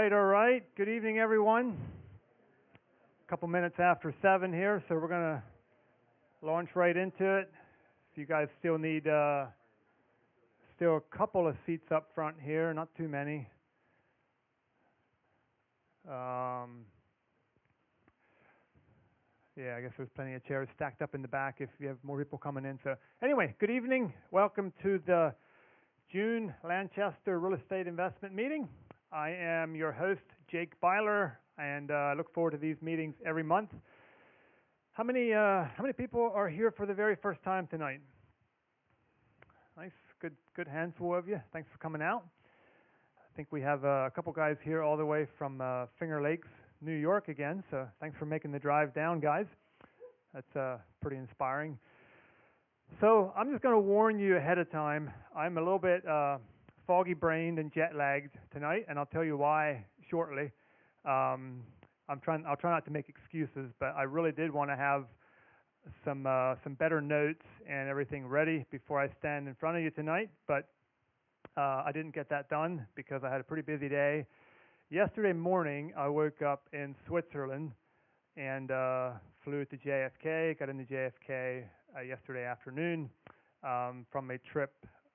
All right. Good evening, everyone. A couple minutes after 7 here, so we're going to launch right into it. If you guys still need, still a couple of seats up front here, not too many. Yeah, I guess there's plenty of chairs stacked up in the back if you have more people coming in. So anyway, good evening. Welcome to the June Lancaster Real Estate Investment Meeting. I am your host, Jake Byler, and I look forward to these meetings every month. How many people are here for the very first time tonight? Nice, good handful of you. Thanks for coming out. I think we have a couple guys here all the way from Finger Lakes, New York again, so thanks for making the drive down, guys. That's pretty inspiring. So I'm just going to warn you ahead of time. I'm a little bit foggy-brained and jet-lagged tonight, and I'll tell you why shortly. I'll try not to make excuses, but I really did want to have some better notes and everything ready before I stand in front of you tonight, but I didn't get that done because I had a pretty busy day. Yesterday morning, I woke up in Switzerland and flew to JFK, got into JFK yesterday afternoon from a trip.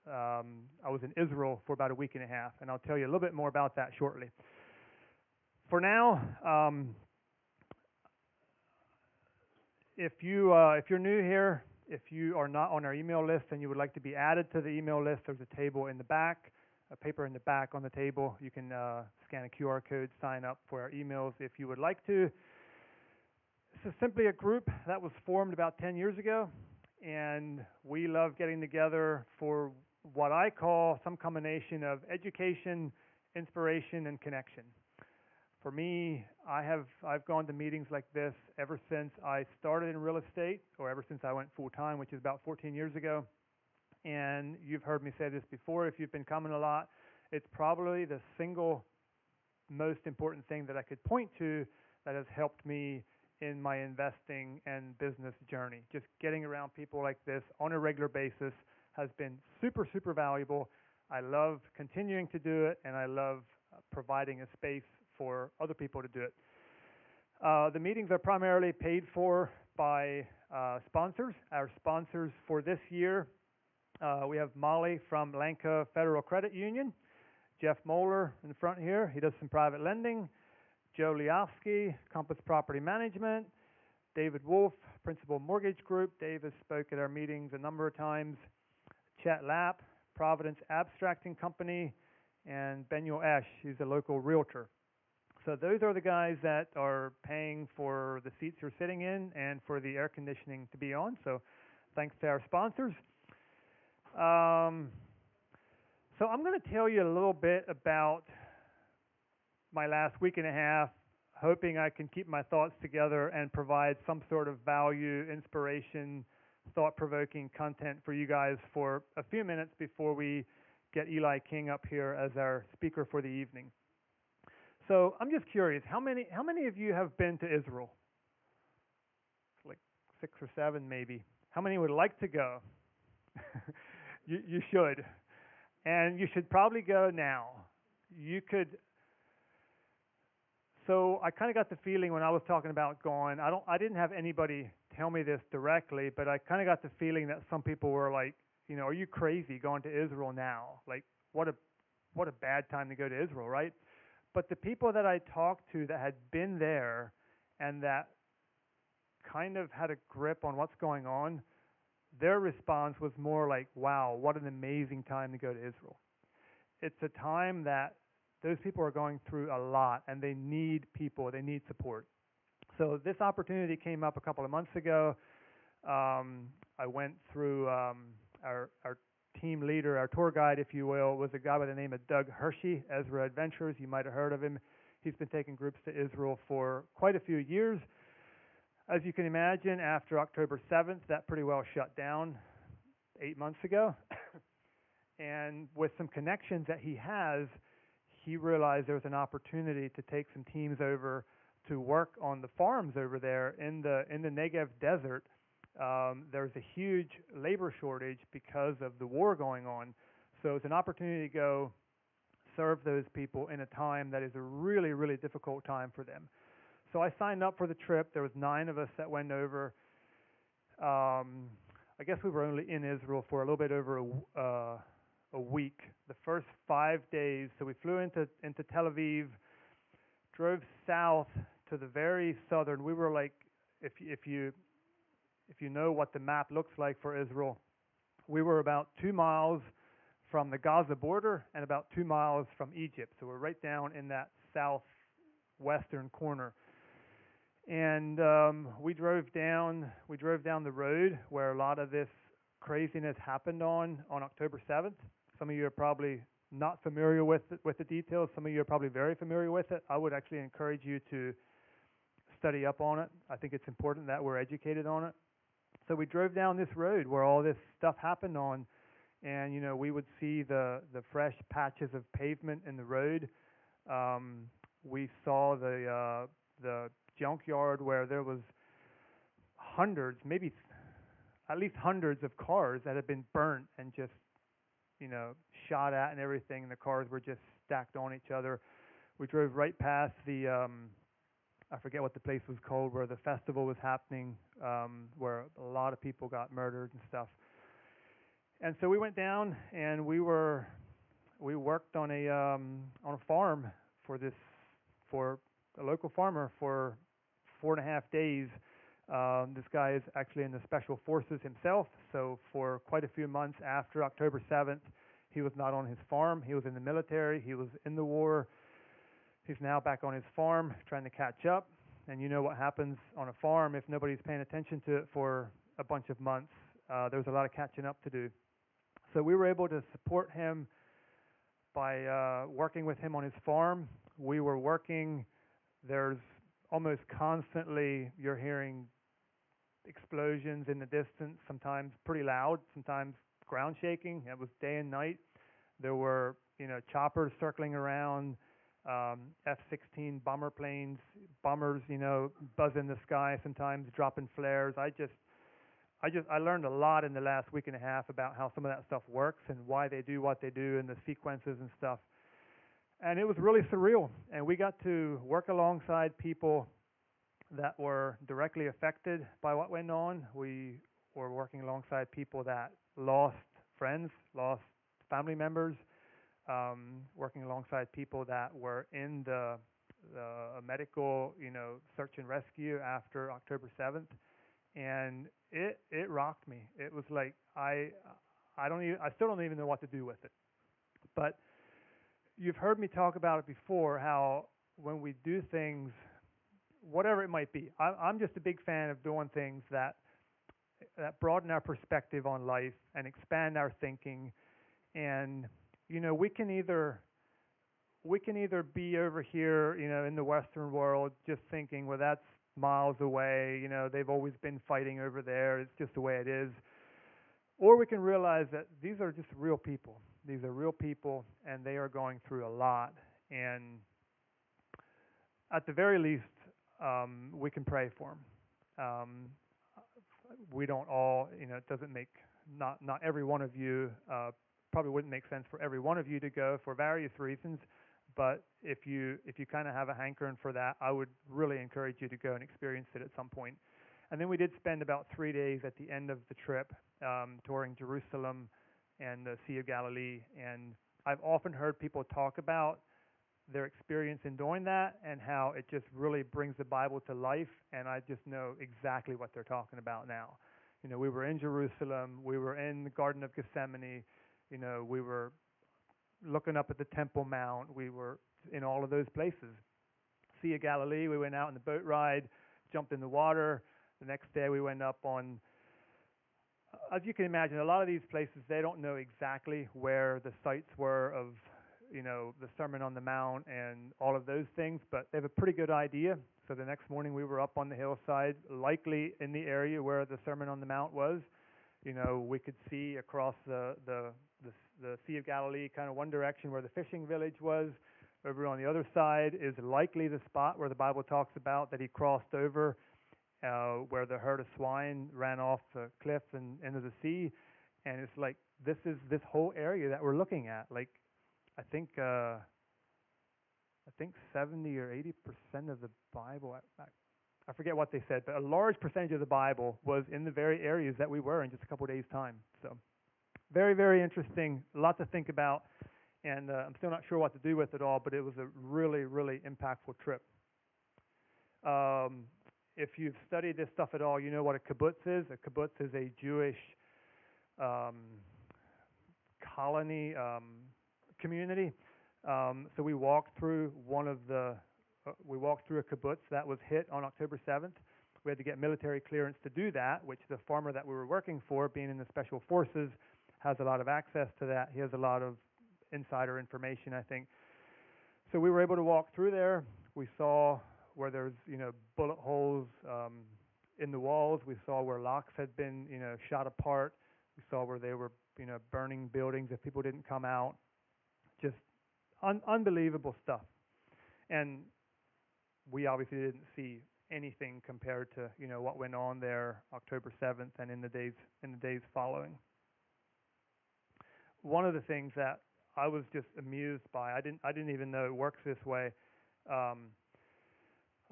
I was in Israel for about a week and a half, and I'll tell you a little bit more about that shortly. For now, if you're new here, if you are not on our email list and you would like to be added to the email list, there's a table in the back, a paper in the back on the table. You can scan a QR code, sign up for our emails if you would like to. This is simply a group that was formed about 10 years ago, and we love getting together for what I call some combination of education, inspiration, and connection. For me, I've gone to meetings like this ever since I started in real estate, or ever since I went full-time, which is about 14 years ago. And you've heard me say this before, if you've been coming a lot, it's probably the single most important thing that I could point to that has helped me in my investing and business journey. Just getting around people like this on a regular basis has been super, super valuable. I love continuing to do it, and I love providing a space for other people to do it. The meetings are primarily paid for by sponsors. Our sponsors for this year, we have Molly from Lanka Federal Credit Union, Jeff Moeller in the front here, he does some private lending, Joe Liofsky, Compass Property Management, David Wolf, Principal Mortgage Group. Dave has spoke at our meetings a number of times. Chet Lapp, Providence Abstracting Company, and Benuel Esch, he's a local realtor. So those are the guys that are paying for the seats you're sitting in and for the air conditioning to be on. So thanks to our sponsors. So I'm going to tell you a little bit about my last week and a half, hoping I can keep my thoughts together and provide some sort of value, inspiration, thought-provoking content for you guys for a few minutes before we get Eli King up here as our speaker for the evening. So I'm just curious, how many of you have been to Israel? Like 6 or 7 maybe. How many would like to go? You should. And you should probably go now. You could. So I kind of got the feeling when I was talking about going, I didn't have anybody tell me this directly, but I kind of got the feeling that some people were like, you know, are you crazy going to Israel now? Like, what a bad time to go to Israel, right? But the people that I talked to that had been there and that kind of had a grip on what's going on, their response was more like, wow, what an amazing time to go to Israel. It's a time that those people are going through a lot, and they need people, they need support. So this opportunity came up a couple of months ago. I went through our team leader, our tour guide, if you will, was a guy by the name of Doug Hershey, Ezra Adventures. You might have heard of him. He's been taking groups to Israel for quite a few years. As you can imagine, after October 7th, that pretty well shut down 8 months ago. And with some connections that he has, he realized there was an opportunity to take some teams over to work on the farms over there in the Negev desert. There's a huge labor shortage because of the war going on. So it's an opportunity to go serve those people in a time that is a really, really difficult time for them. So I signed up for the trip. There was 9 of us that went over. I guess we were only in Israel for a little bit over a week. The first 5 days, so we flew into Tel Aviv, drove south to the very southern. We were like, if you know what the map looks like for Israel, we were about 2 miles from the Gaza border and about 2 miles from Egypt. So we're right down in that southwestern corner. And we drove down the road where a lot of this craziness happened on October 7th. Some of you are probably not familiar with the details. Some of you are probably very familiar with it. I would actually encourage you to study up on it. I think it's important that we're educated on it. So we drove down this road where all this stuff happened on, and we would see the fresh patches of pavement in the road. We saw the junkyard where there was hundreds, maybe at least hundreds of cars that had been burnt and just shot at and everything, and the cars were just stacked on each other. We drove right past the I forget what the place was called where the festival was happening, where a lot of people got murdered and stuff. And so we went down and we worked on a farm for a local farmer for 4.5 days. This guy is actually in the special forces himself, so for quite a few months after October 7th, he was not on his farm. He was in the military. He was in the war. He's now back on his farm trying to catch up. And you know what happens on a farm if nobody's paying attention to it for a bunch of months. There's a lot of catching up to do. So we were able to support him by working with him on his farm. We were working. There's almost constantly, you're hearing explosions in the distance, sometimes pretty loud, sometimes ground shaking. It was day and night. There were, choppers circling around, F-16 bomber planes, bombers, buzz in the sky, sometimes dropping flares. I learned a lot in the last week and a half about how some of that stuff works and why they do what they do and the sequences and stuff. And it was really surreal. And we got to work alongside people that were directly affected by what went on. We were working alongside people that lost friends, lost family members, working alongside people that were in the medical, search and rescue after October 7th. And it rocked me. It was like I still don't even know what to do with it. But you've heard me talk about it before, how when we do things, whatever it might be, I'm just a big fan of doing things that broaden our perspective on life and expand our thinking. And we can either be over here, in the Western world, just thinking, well, that's miles away. They've always been fighting over there. It's just the way it is. Or we can realize that these are just real people. These are real people, and they are going through a lot. And at the very least, we can pray for them. We don't all, it doesn't make, not every one of you, probably wouldn't make sense for every one of you to go for various reasons. But if you kind of have a hankering for that, I would really encourage you to go and experience it at some point. And then we did spend about 3 days at the end of the trip touring Jerusalem and the Sea of Galilee. And I've often heard people talk about their experience in doing that and how it just really brings the Bible to life. And I just know exactly what they're talking about now. We were in Jerusalem. We were in the Garden of Gethsemane. We were looking up at the Temple Mount. We were in all of those places. Sea of Galilee, we went out on the boat ride, jumped in the water. The next day we went up on, as you can imagine, a lot of these places, they don't know exactly where the sites were of, the Sermon on the Mount and all of those things, but they have a pretty good idea. So the next morning we were up on the hillside, likely in the area where the Sermon on the Mount was. We could see across the Sea of Galilee, kind of one direction where the fishing village was. Over on the other side is likely the spot where the Bible talks about that he crossed over, where the herd of swine ran off the cliff and into the sea. And it's like, this is this whole area that we're looking at. Like, I think uh, I think 70 or 80% of the Bible. I forget what they said, but a large percentage of the Bible was in the very areas that we were in just a couple of days' time. So very, very interesting. A lot to think about, and I'm still not sure what to do with it all. But it was a really, really impactful trip. Um, if you've studied this stuff at all, you know what a kibbutz is. A kibbutz is a Jewish um, colony community. So we walked through we walked through a kibbutz that was hit on October 7th. We had to get military clearance to do that, which the farmer that we were working for, being in the special forces, has a lot of access to that. He has a lot of insider information, I think. So we were able to walk through there. We saw where there's, bullet holes in the walls. We saw where locks had been, shot apart. We saw where they were, burning buildings if people didn't come out. Just unbelievable stuff. And we obviously didn't see anything compared to, what went on there October 7th and in the days following. One of the things that I was just amused by, I didn't even know it works this way. A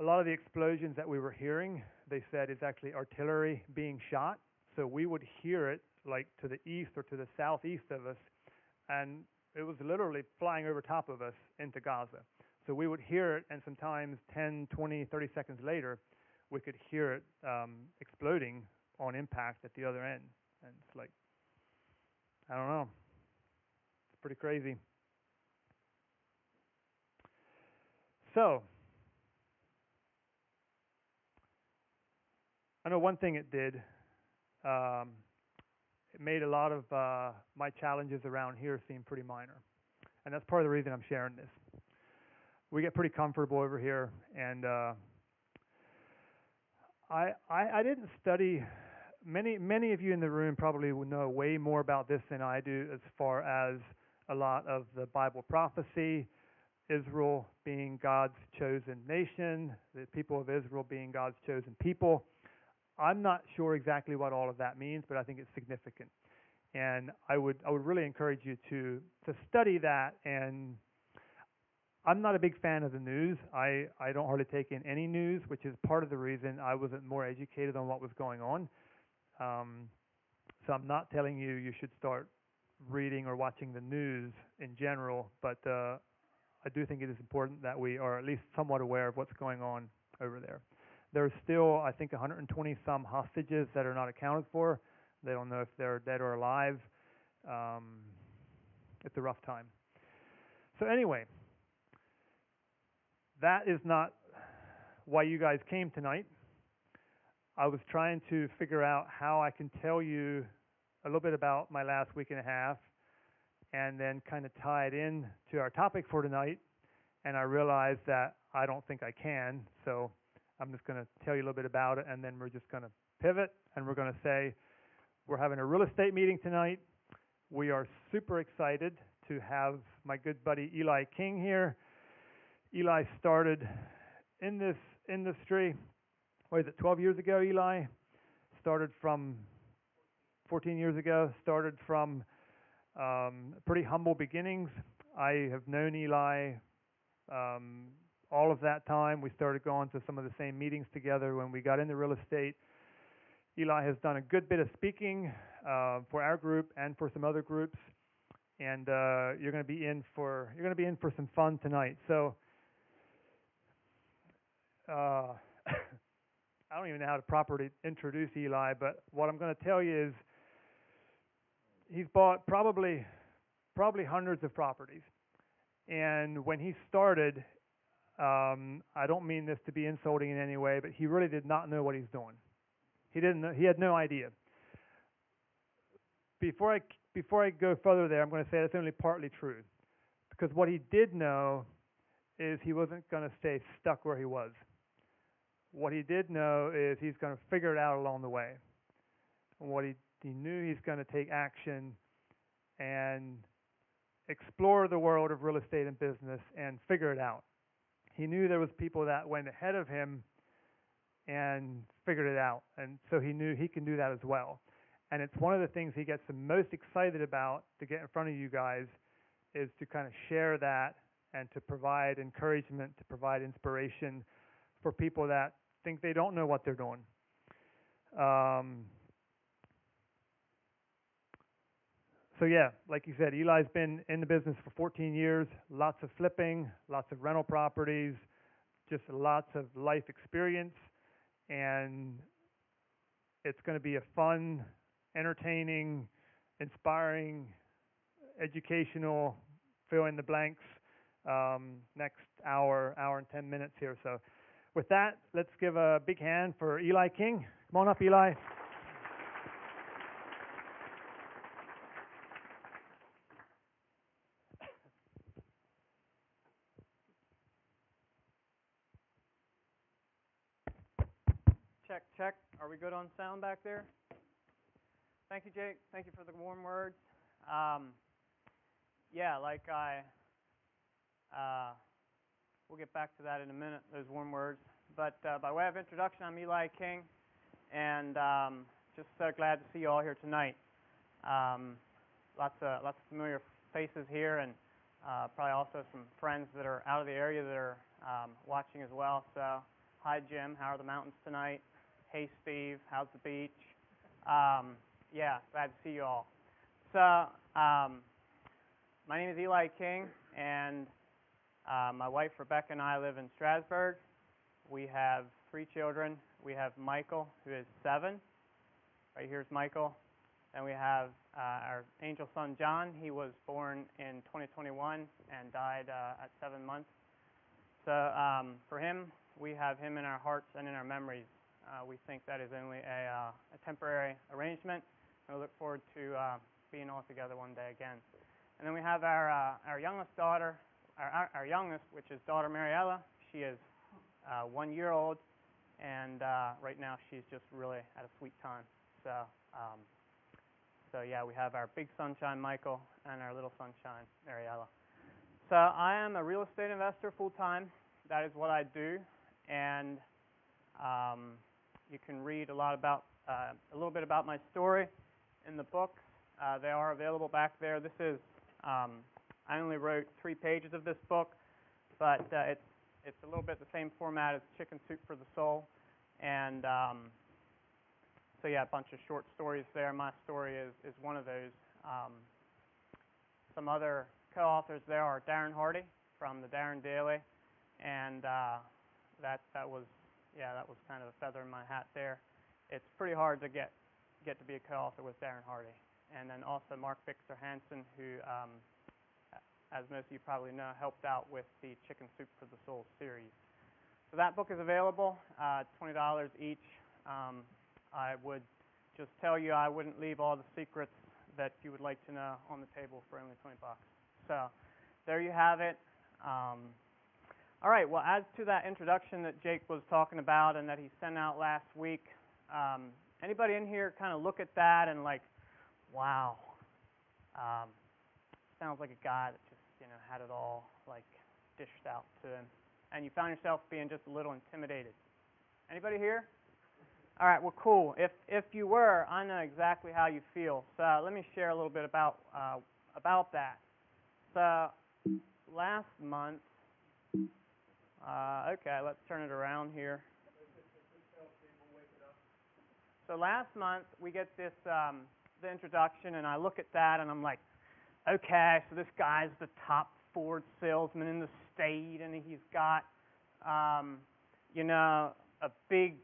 lot of the explosions that we were hearing, they said, is actually artillery being shot. So we would hear it like to the east or to the southeast of us, and it was literally flying over top of us into Gaza. So we would hear it, and sometimes 10, 20, 30 seconds later, we could hear it exploding on impact at the other end. And it's like, I don't know. It's pretty crazy. So, I know one thing it did. It made a lot of my challenges around here seem pretty minor. And that's part of the reason I'm sharing this. We get pretty comfortable over here, and I didn't study. Many of you in the room probably will know way more about this than I do, as far as a lot of the Bible prophecy, Israel being God's chosen nation, the people of Israel being God's chosen people. I'm not sure exactly what all of that means, but I think it's significant. And I would really encourage you to study that. And I'm not a big fan of the news. I don't hardly take in any news, which is part of the reason I wasn't more educated on what was going on. So I'm not telling you should start reading or watching the news in general, but I do think it is important that we are at least somewhat aware of what's going on over there. There's still, I think, 120 some hostages that are not accounted for. They don't know if they're dead or alive. It's a rough time. So anyway, that is not why you guys came tonight. I was trying to figure out how I can tell you a little bit about my last week and a half, and then kind of tie it in to our topic for tonight. And I realized that I don't think I can, so I'm just going to tell you a little bit about it, and then we're just going to pivot, and we're going to say we're having a real estate meeting tonight. We are super excited to have my good buddy Eli King here. Eli started in this industry, 12 years ago, Eli? Started from 14 years ago, started from pretty humble beginnings. I have known Eli all of that time. We started going to some of the same meetings together when we got into real estate. Eli has done a good bit of speaking for our group and for some other groups, and you're going to be in for some fun tonight. So I don't even know how to properly introduce Eli, but what I'm going to tell you is he's bought probably hundreds of properties. And when he started, I don't mean this to be insulting in any way, but he really did not know what he's doing. He didn't know, he had no idea. Before I go further there, I'm going to say that's only partly true. Because what he did know is he wasn't going to stay stuck where he was. What he did know is he's going to figure it out along the way. And what he knew, he's going to take action and explore the world of real estate and business and figure it out. He knew there was people that went ahead of him and figured it out, and so he knew he can do that as well. And it's one of the things he gets the most excited about to get in front of you guys is to kind of share that and to provide encouragement, to provide inspiration for people that think they don't know what they're doing. So yeah, like you said, Eli's been in the business for 14 years, lots of flipping, lots of rental properties, just lots of life experience, and it's going to be a fun, entertaining, inspiring, educational, fill in the blanks, next hour and 10 minutes here. So with that, let's give a big hand for Eli King. Come on up, Eli. Check, check. Are we good on sound back there? Thank you, Jake. Thank you for the warm words. Yeah, like we'll get back to that in a minute, those warm words. But by way of introduction, I'm Eli King, and just so glad to see you all here tonight. Lots of familiar faces here, and probably also some friends that are out of the area that are watching as well. So, hi, Jim. How are the mountains tonight? Hey, Steve. How's the beach? Yeah, glad to see you all. So, my name is Eli King, and my wife Rebecca and I live in Strasburg. We have 3 children. We have Michael, who is 7. Right here's Michael. And we have our angel son John. He was born in 2021 and died at 7 months. So for him, we have him in our hearts and in our memories. We think that is only a temporary arrangement. And we look forward to being all together one day again. And then we have our youngest daughter, our youngest, which is daughter Mariella. She is 1 year old, and right now she's just really at a sweet time. So yeah, we have our big sunshine Michael and our little sunshine Mariella. So I am a real estate investor full time. That is what I do, and you can read a little bit about my story in the books. They are available back there. This is I only wrote 3 pages of this book, but it's a little bit the same format as Chicken Soup for the Soul, and so yeah, a bunch of short stories there. My story is one of those. Some other co-authors there are Darren Hardy from the Darren Daily, and that was kind of a feather in my hat there. It's pretty hard to get to be a co-author with Darren Hardy, and then also Mark Victor Hansen, who, as most of you probably know, helped out with the Chicken Soup for the Soul series. So that book is available, $20 each. I would just tell you I wouldn't leave all the secrets that you would like to know on the table for only $20. So there you have it. All right, well, as to that introduction that Jake was talking about and that he sent out last week, anybody in here kind of look at that and like, wow, sounds like a guy that just, had it all like dished out to him, and you found yourself being just a little intimidated. Anybody here? All right, well, cool. If you were, I know exactly how you feel. So let me share a little bit about that. So last month, okay, let's turn it around here. So last month we get this the introduction, and I look at that, and I'm like, okay, so this guy's the top Ford salesman in the state, and he's got a big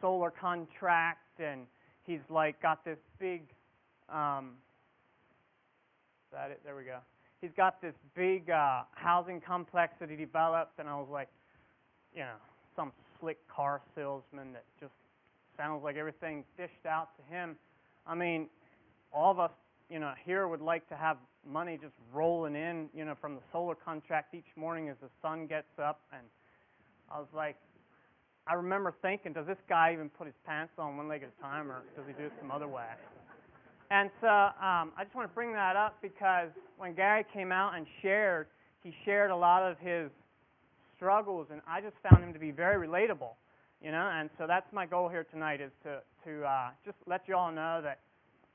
solar contract, and he's like got this big is that it? There we go. He's got this big housing complex that he developed, and I was like, some slick car salesman that just sounds like everything dished out to him. I mean, all of us, here would like to have money just rolling in, from the solar contract each morning as the sun gets up, and I was like, I remember thinking, does this guy even put his pants on one leg at a time, or does he do it some other way? And so I just want to bring that up because when Gary came out and he shared a lot of his struggles, and I just found him to be very relatable, and so that's my goal here tonight, is to just let you all know that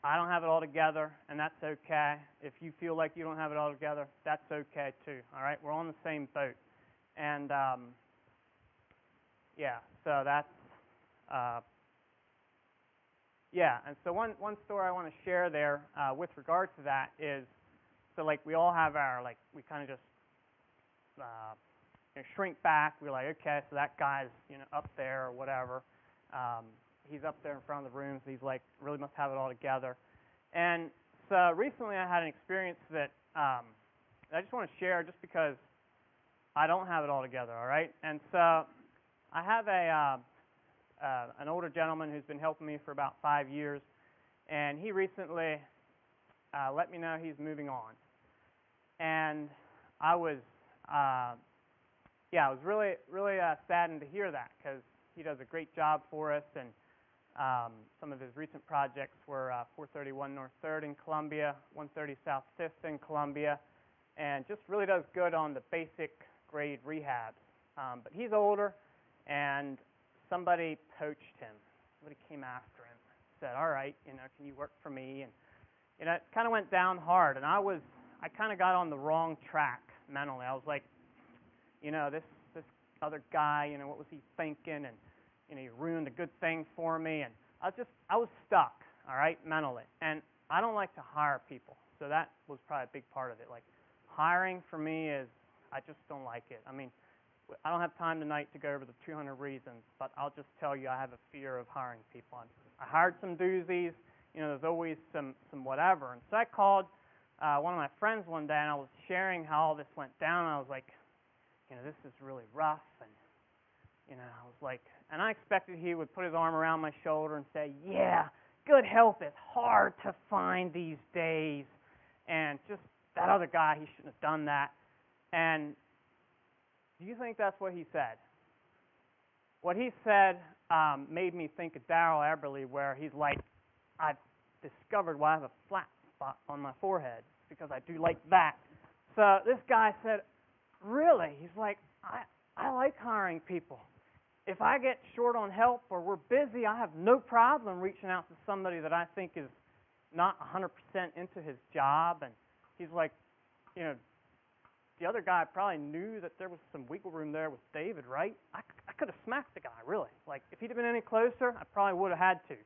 I don't have it all together, and that's okay. If you feel like you don't have it all together, that's okay too. All right, we're on the same boat, and yeah. So that's yeah. And so one story I want to share there with regard to that is, so like we all have our, like, we kind of just shrink back. We're like, okay, so that guy's up there or whatever. He's up there in front of the room, so he's like really must have it all together. And so recently I had an experience that I just want to share, just because I don't have it all together. All right, and so I have an older gentleman who's been helping me for about 5 years, and he recently let me know he's moving on. And I was I was really saddened to hear that, because he does a great job for us, and some of his recent projects were 431 North 3rd in Columbia, 130 South 5th in Columbia, and just really does good on the basic grade rehabs. But he's older, and somebody poached him. Somebody came after him, said, all right, can you work for me? And it kind of went down hard, and I kind of got on the wrong track mentally. I was like, this other guy, what was he thinking? And he ruined a good thing for me, and I was stuck, all right, mentally. And I don't like to hire people, so that was probably a big part of it. Like, hiring for me I just don't like it. I mean, I don't have time tonight to go over the 200 reasons, but I'll just tell you I have a fear of hiring people. I hired some doozies, there's always some whatever. And so I called one of my friends one day, and I was sharing how all this went down, and I was like, this is really rough, and I was like, and I expected he would put his arm around my shoulder and say, yeah, good health is hard to find these days, and just that other guy, he shouldn't have done that. And do you think that's what he said? What he said made me think of Darrell Eberly, where he's like, I've discovered why I have a flat spot on my forehead, because I do like that. So this guy said, really? He's like, I like hiring people. If I get short on help or we're busy, I have no problem reaching out to somebody that I think is not 100% into his job. And he's like, the other guy probably knew that there was some wiggle room there with David, right? I could have smacked the guy, really. Like, if he'd have been any closer, I probably would have had to.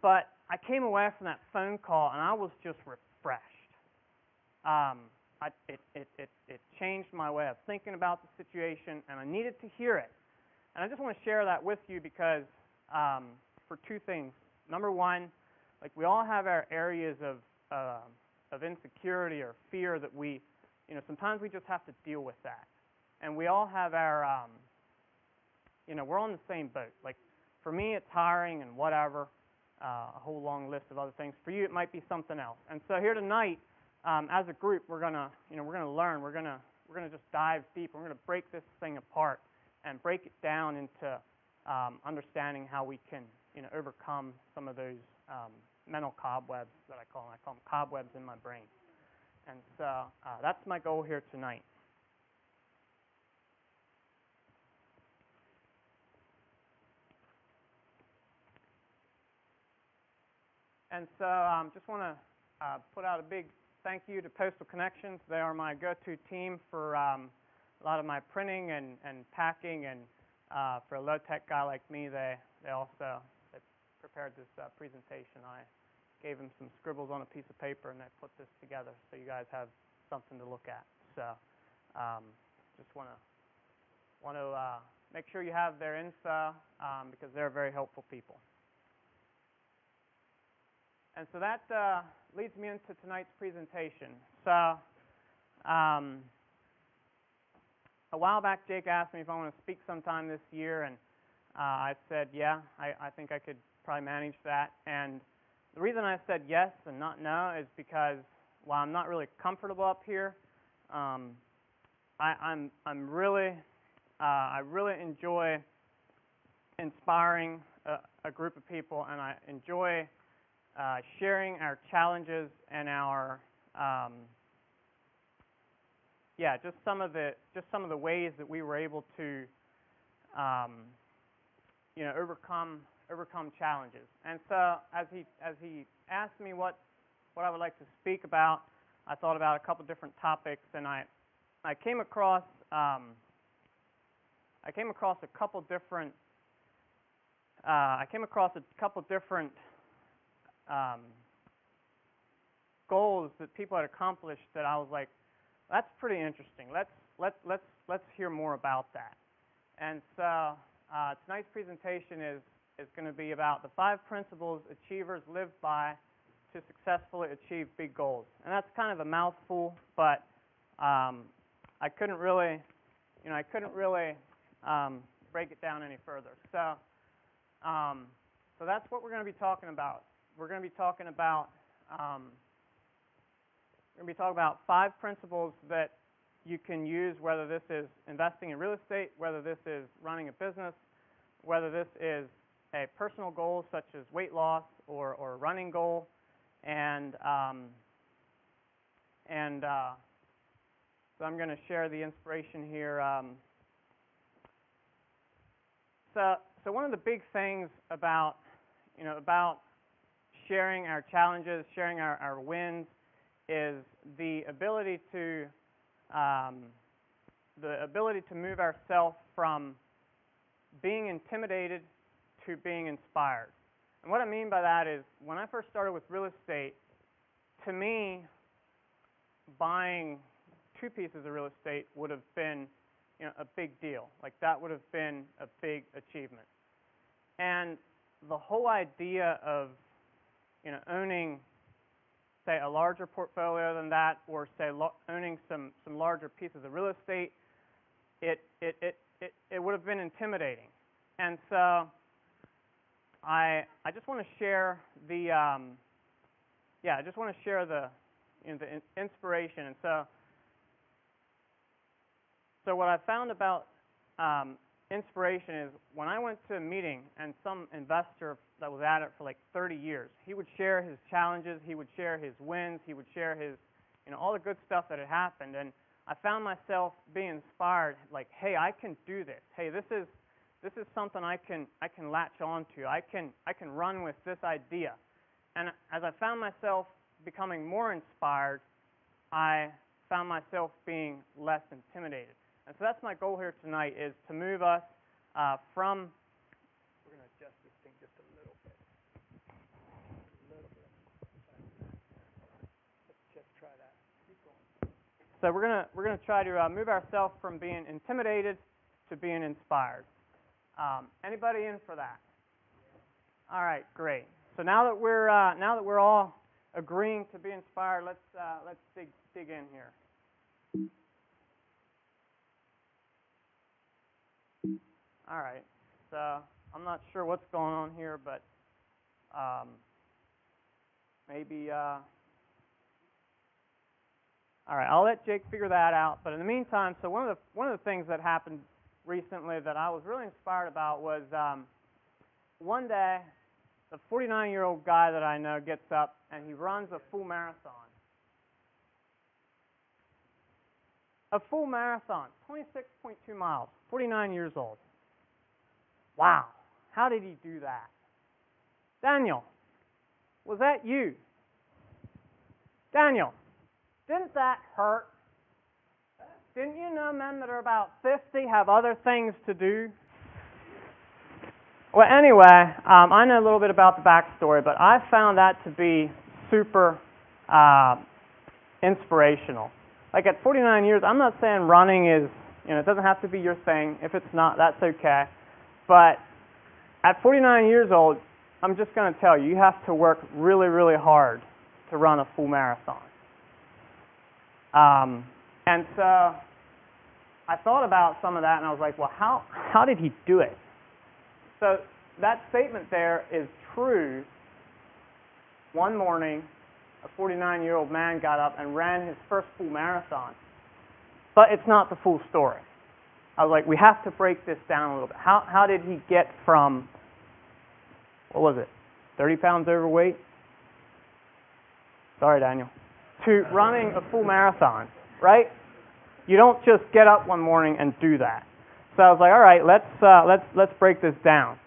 But I came away from that phone call, and I was just refreshed. It changed my way of thinking about the situation, and I needed to hear it. And I just want to share that with you because for two things. Number one, like, we all have our areas of insecurity or fear that we, sometimes we just have to deal with that. And we all have our, we're on the same boat. Like, for me, it's hiring and whatever, a whole long list of other things. For you, it might be something else. And so here tonight, as a group, we're gonna learn. We're gonna just dive deep. We're gonna break this thing apart and break it down into understanding how we can, overcome some of those mental cobwebs that I call them. I call them cobwebs in my brain. And so that's my goal here tonight. And so just want to put out a big thank you to Postal Connections. They are my go-to team for a lot of my printing and packing, and for a low-tech guy like me, they also prepared this presentation. I gave them some scribbles on a piece of paper, and they put this together so you guys have something to look at. So just want to make sure you have their info because they're very helpful people. And so that leads me into tonight's presentation. So a while back, Jake asked me if I want to speak sometime this year, and I said, yeah, I think I could probably manage that. And the reason I said yes and not no is because while I'm not really comfortable up here, I really enjoy inspiring a group of people, and I enjoy sharing our challenges and our just some of the ways that we were able to overcome overcome challenges. And so as he asked me what I would like to speak about, I thought about a couple different topics, and I came across a couple different goals that people had accomplished that I was like, that's pretty interesting. Let's hear more about that. And so tonight's presentation is going to be about the 5 principles achievers live by to successfully achieve big goals. And that's kind of a mouthful, but I couldn't really break it down any further. So that's what we're going to be talking about. We're going to be talking about 5 principles that you can use, whether this is investing in real estate, whether this is running a business, whether this is a personal goal such as weight loss or a running goal, and so I'm going to share the inspiration here. So one of the big things about sharing our challenges, sharing our wins, is the ability to move ourselves from being intimidated to being inspired. And what I mean by that is, when I first started with real estate, to me, buying 2 pieces of real estate would have been a big deal. Like, that would have been a big achievement. And the whole idea of owning, say, a larger portfolio than that, or say owning some larger pieces of real estate, it would have been intimidating. And so I just want to share the the inspiration. And so what I found about inspiration is, when I went to a meeting and some investor that was at it for like 30 years, he would share his challenges, he would share his wins, he would share his, all the good stuff that had happened, and I found myself being inspired, like, hey, I can do this. Hey, this is something I can latch onto. I can run with this idea. And as I found myself becoming more inspired, I found myself being less intimidated. And so that's my goal here tonight, is to move us from... We're going to adjust this thing just a little bit. Let's just try that. Keep going. So we're going to try to move ourselves from being intimidated to being inspired. Anybody in for that? All right, great. So now that we're all agreeing to be inspired, let's dig in here. All right. So I'm not sure what's going on here, but maybe. All right, I'll let Jake figure that out. But in the meantime, so one of the things that happened recently that I was really inspired about was one day, the 49-year-old guy that I know gets up and he runs a full marathon. A full marathon, 26.2 miles, 49 years old. Wow, how did he do that? Daniel, was that you? Daniel, didn't that hurt? Didn't you know men that are about 50 have other things to do? Well, anyway, I know a little bit about the backstory, but I found that to be super inspirational. Like, at 49 years, I'm not saying running is, it doesn't have to be your thing. If it's not, that's okay. But at 49 years old, I'm just going to tell you, you have to work really, really hard to run a full marathon. And so I thought about some of that, and I was like, well, how did he do it? So that statement there is true. One morning, a 49-year-old man got up and ran his first full marathon. But it's not the full story. I was like, we have to break this down a little bit. How did he get from, 30 pounds overweight? Sorry, Daniel. To running a full marathon, right? You don't just get up one morning and do that. So I was like, all right, let's break this down.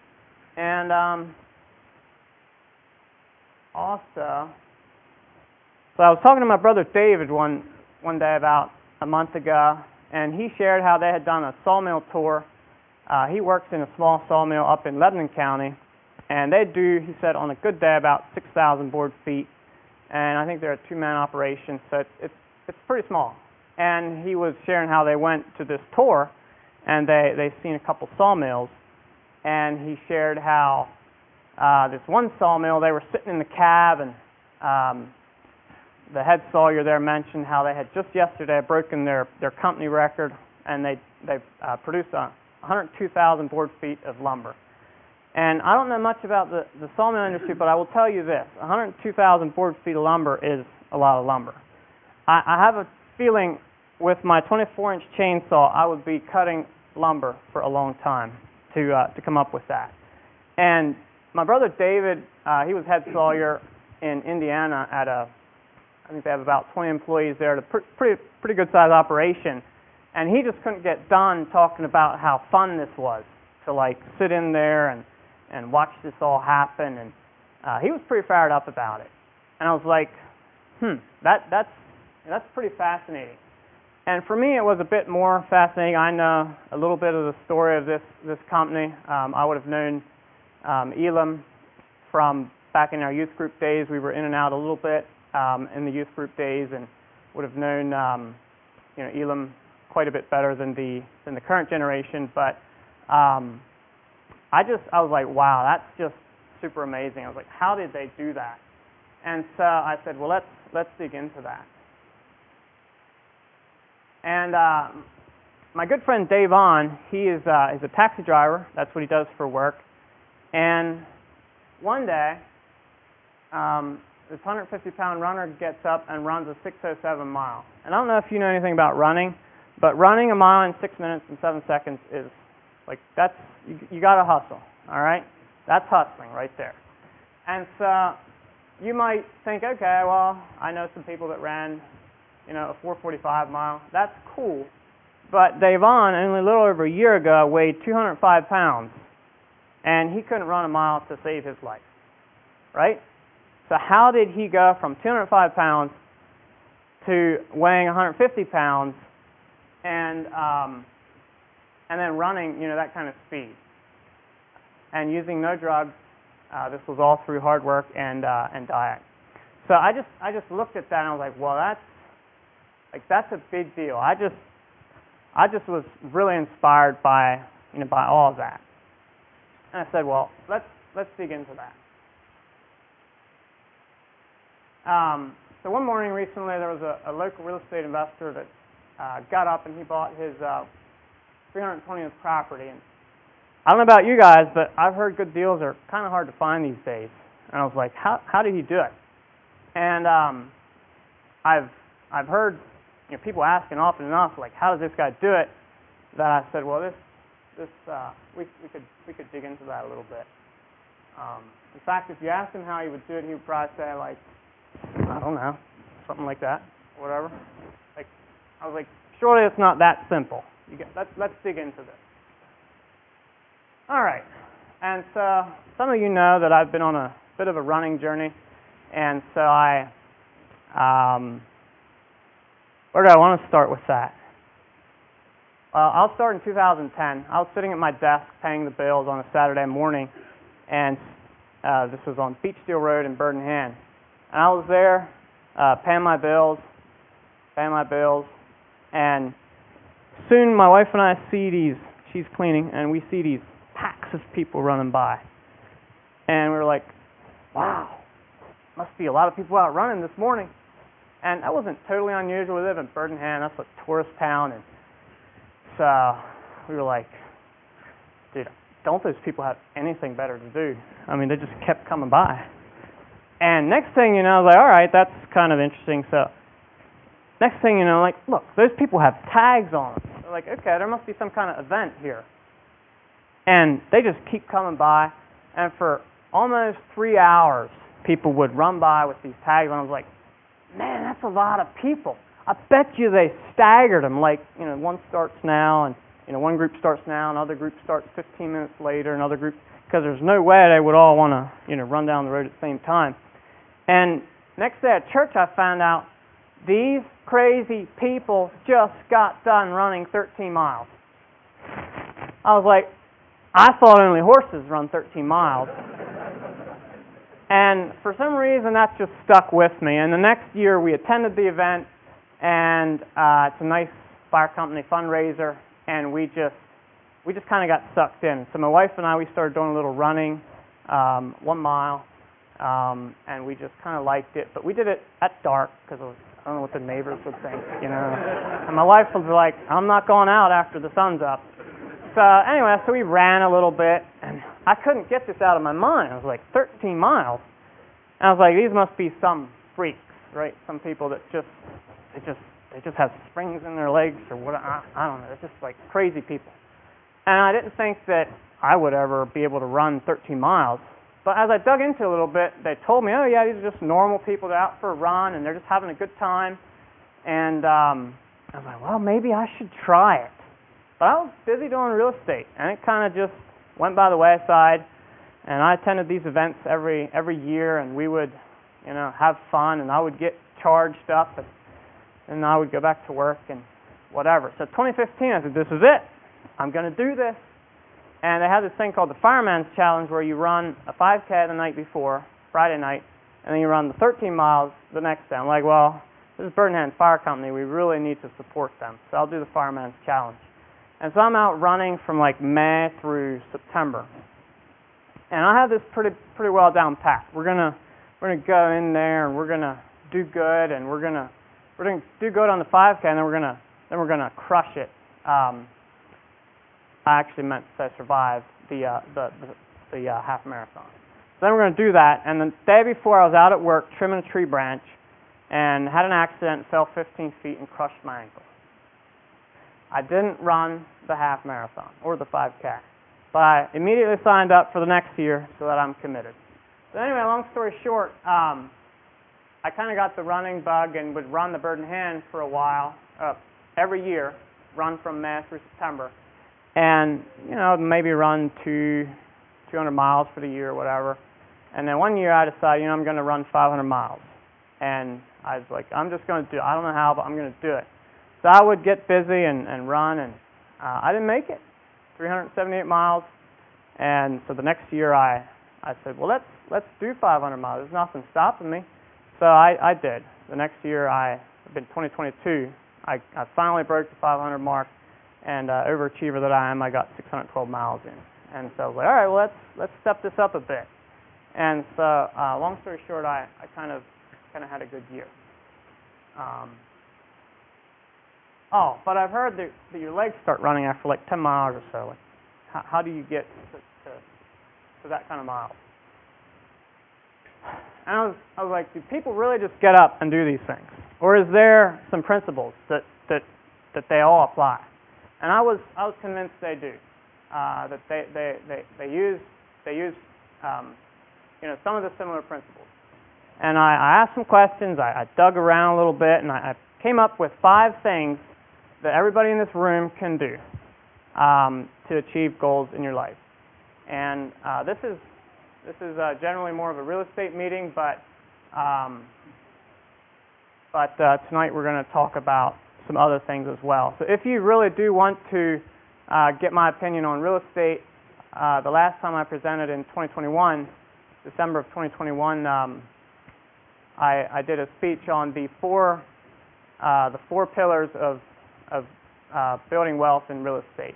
And also, so I was talking to my brother David one day about a month ago, and he shared how they had done a sawmill tour. He works in a small sawmill up in Lebanon County, and they do, he said, on a good day about 6,000 board feet, and I think they're a two-man operation, so it's pretty small. And he was sharing how they went to this tour, and they seen a couple sawmills, and he shared how this one sawmill, they were sitting in the cab, and the head sawyer there mentioned how they had just yesterday broken their company record, and they produced 102,000 board feet of lumber. And I don't know much about the sawmill industry, but I will tell you this: 102,000 board feet of lumber is a lot of lumber. I have a feeling with my 24-inch chainsaw, I would be cutting lumber for a long time to come up with that. And my brother David, he was head sawyer in Indiana at I think they have about 20 employees there at a pretty good sized operation, and he just couldn't get done talking about how fun this was to like sit in there and watch this all happen, and he was pretty fired up about it. And I was like, that's pretty fascinating. And for me, it was a bit more fascinating. I know a little bit of the story of this company. I would have known Elam from back in our youth group days. We were in and out a little bit in the youth group days, and would have known Elam quite a bit better than the current generation. But I was like, wow, that's just super amazing. I was like, how did they do that? And so I said, well, let's dig into that. And my good friend Dave On, he is a taxi driver. That's what he does for work. And one day, this 150-pound runner gets up and runs a 6:07 mile. And I don't know if you know anything about running, but running a mile in 6 minutes and 7 seconds is like, that's, you got to hustle, all right? That's hustling right there. And so you might think, okay, well, I know some people that ran, a 4:45 mile. That's cool. But Dave On, only a little over a year ago, weighed 205 pounds, and he couldn't run a mile to save his life, right? So how did he go from 205 pounds to weighing 150 pounds and then running, that kind of speed? And using no drugs. This was all through hard work and diet. So I just looked at that and I was like, well, that's a big deal. I just was really inspired by all of that. And I said, well, let's dig into that. So one morning recently, there was a local real estate investor that got up and he bought his 320th property. And I don't know about you guys, but I've heard good deals are kind of hard to find these days. And I was like, how did he do it? And I've heard people asking often enough, like, how does this guy do it? That I said, well, we could dig into that a little bit. In fact, if you asked him how he would do it, he would probably say, like, I don't know, something like that, or whatever. Like, I was like, surely it's not that simple. Let's dig into this. All right, and so some of you know that I've been on a bit of a running journey, and so where do I want to start with that? I'll start in 2010. I was sitting at my desk paying the bills on a Saturday morning, and this was on Beachdale Road in Birmingham. And I was there paying my bills, and soon my wife and I see she's cleaning, and we see these packs of people running by. And we were like, wow, must be a lot of people out running this morning. And that wasn't totally unusual. We live in Birmingham, that's a tourist town, and so we were like, dude, don't those people have anything better to do? I mean, they just kept coming by. And next thing you know, I was like, all right, that's kind of interesting. So next thing you know, like, look, those people have tags on them. They're like, okay, there must be some kind of event here. And they just keep coming by. And for almost 3 hours, people would run by with these tags on. I was like, man, that's a lot of people. I bet you they staggered them. Like, one starts now, and one group starts now, another group starts 15 minutes later, another group because there's no way they would all want to, run down the road at the same time. And next day at church, I found out these crazy people just got done running 13 miles. I was like, I thought only horses run 13 miles. And for some reason, that just stuck with me. And the next year, we attended the event, and it's a nice fire company fundraiser, and we just kind of got sucked in. So my wife and I, we started doing a little running, 1 mile, and we just kind of liked it. But we did it at dark because I don't know what the neighbors would think, And my wife was like, I'm not going out after the sun's up. So anyway, so we ran a little bit, and I couldn't get this out of my mind. I was like, 13 miles. And I was like, these must be some freaks, right? Some people that they just have springs in their legs or what, I don't know. They're just like crazy people. And I didn't think that I would ever be able to run 13 miles. But as I dug into it a little bit, they told me, oh yeah, these are just normal people. They're out for a run, and they're just having a good time. And I was like, well, maybe I should try it. But I was busy doing real estate, and it kind of just went by the wayside. And I attended these events every year, and we would, have fun, and I would get charged up, and I would go back to work and whatever. So 2015, I said, this is it. I'm going to do this. And they have this thing called the Fireman's Challenge, where you run a 5K the night before, Friday night, and then you run the 13 miles the next day. I'm like, well, this is Bird in Hand Fire Company. We really need to support them. So I'll do the Fireman's Challenge. And so I'm out running from like May through September. And I have this pretty well down pat. We're gonna go in there, and we're gonna do good, and we're gonna do good on the 5K, and then we're gonna crush it. I actually meant to survive the half marathon. So then we're going to do that, and the day before I was out at work trimming a tree branch and had an accident and fell 15 feet and crushed my ankle. I didn't run the half marathon or the 5K, but I immediately signed up for the next year so that I'm committed. So anyway, long story short, I kind of got the running bug and would run the Bird in Hand for a while, every year, run from May through September. And, maybe run 200 miles for the year or whatever. And then one year I decided, I'm going to run 500 miles. And I was like, I'm just going to do it. I don't know how, but I'm going to do it. So I would get busy and run, and I didn't make it, 378 miles. And so the next year I said, well, let's do 500 miles. There's nothing stopping me. So I did. The next year, in 2022, I finally broke the 500 mark. And overachiever that I am, I got 612 miles in. And so I was like, all right, well, let's step this up a bit. And so, long story short, I kind of had a good year. But I've heard that your legs start running after like 10 miles or so. Like, how do you get to that kind of miles? And I was like, do people really just get up and do these things, or is there some principles that they all apply? And I was convinced they do. That they use some of the similar principles. And I asked some questions. I dug around a little bit, and I came up with 5 things that everybody in this room can do to achieve goals in your life. And this is generally more of a real estate meeting, but tonight we're going to talk about some other things as well. So if you really do want to get my opinion on real estate, the last time I presented in 2021, December of 2021, I did a speech on the four pillars of building wealth in real estate.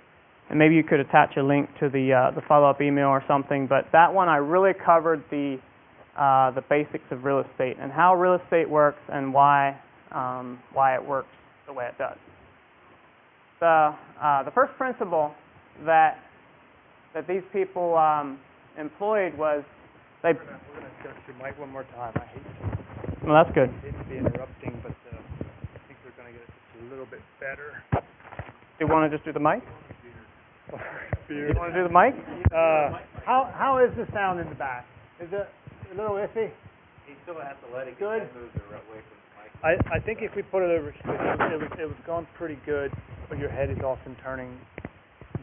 And maybe you could attach a link to the follow-up email or something. But that one, I really covered the basics of real estate and how real estate works and why it works the way it does. The first principle that these people employed was we're going to adjust your mic one more time. I hate to. Well, that's good. I hate to be interrupting, but I think we're going to get it just a little bit better. Do you want to just do the mic? Do you want to do the mic? How is the sound in the back? Is it a little iffy? You still have to let it good. Move away from the mic. I think if we put it over, it was going pretty good, but your head is often turning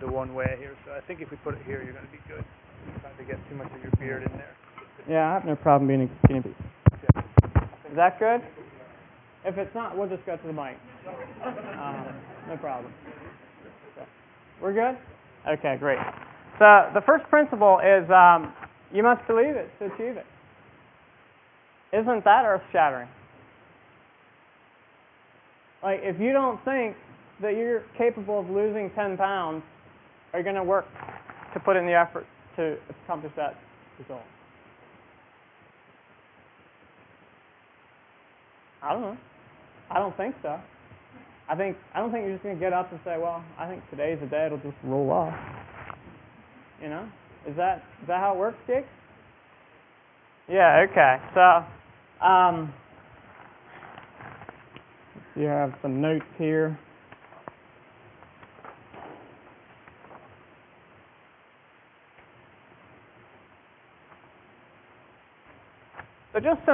the one way here. So I think if we put it here, you're going to be good. Trying to get too much of your beard in there. Yeah, I have no problem being a guinea pig. Is that good? If it's not, we'll just go to the mic. No problem. So, we're good? Okay, great. So the first principle is you must believe it to achieve it. Isn't that earth-shattering? Like, if you don't think that you're capable of losing 10 pounds, are you going to work to put in the effort to accomplish that result? I don't know. I don't think so. I don't think you're just going to get up and say, well, I think today's the day it'll just roll off. You know? Is that how it works, Jake? Yeah, okay. So, you have some notes here. So just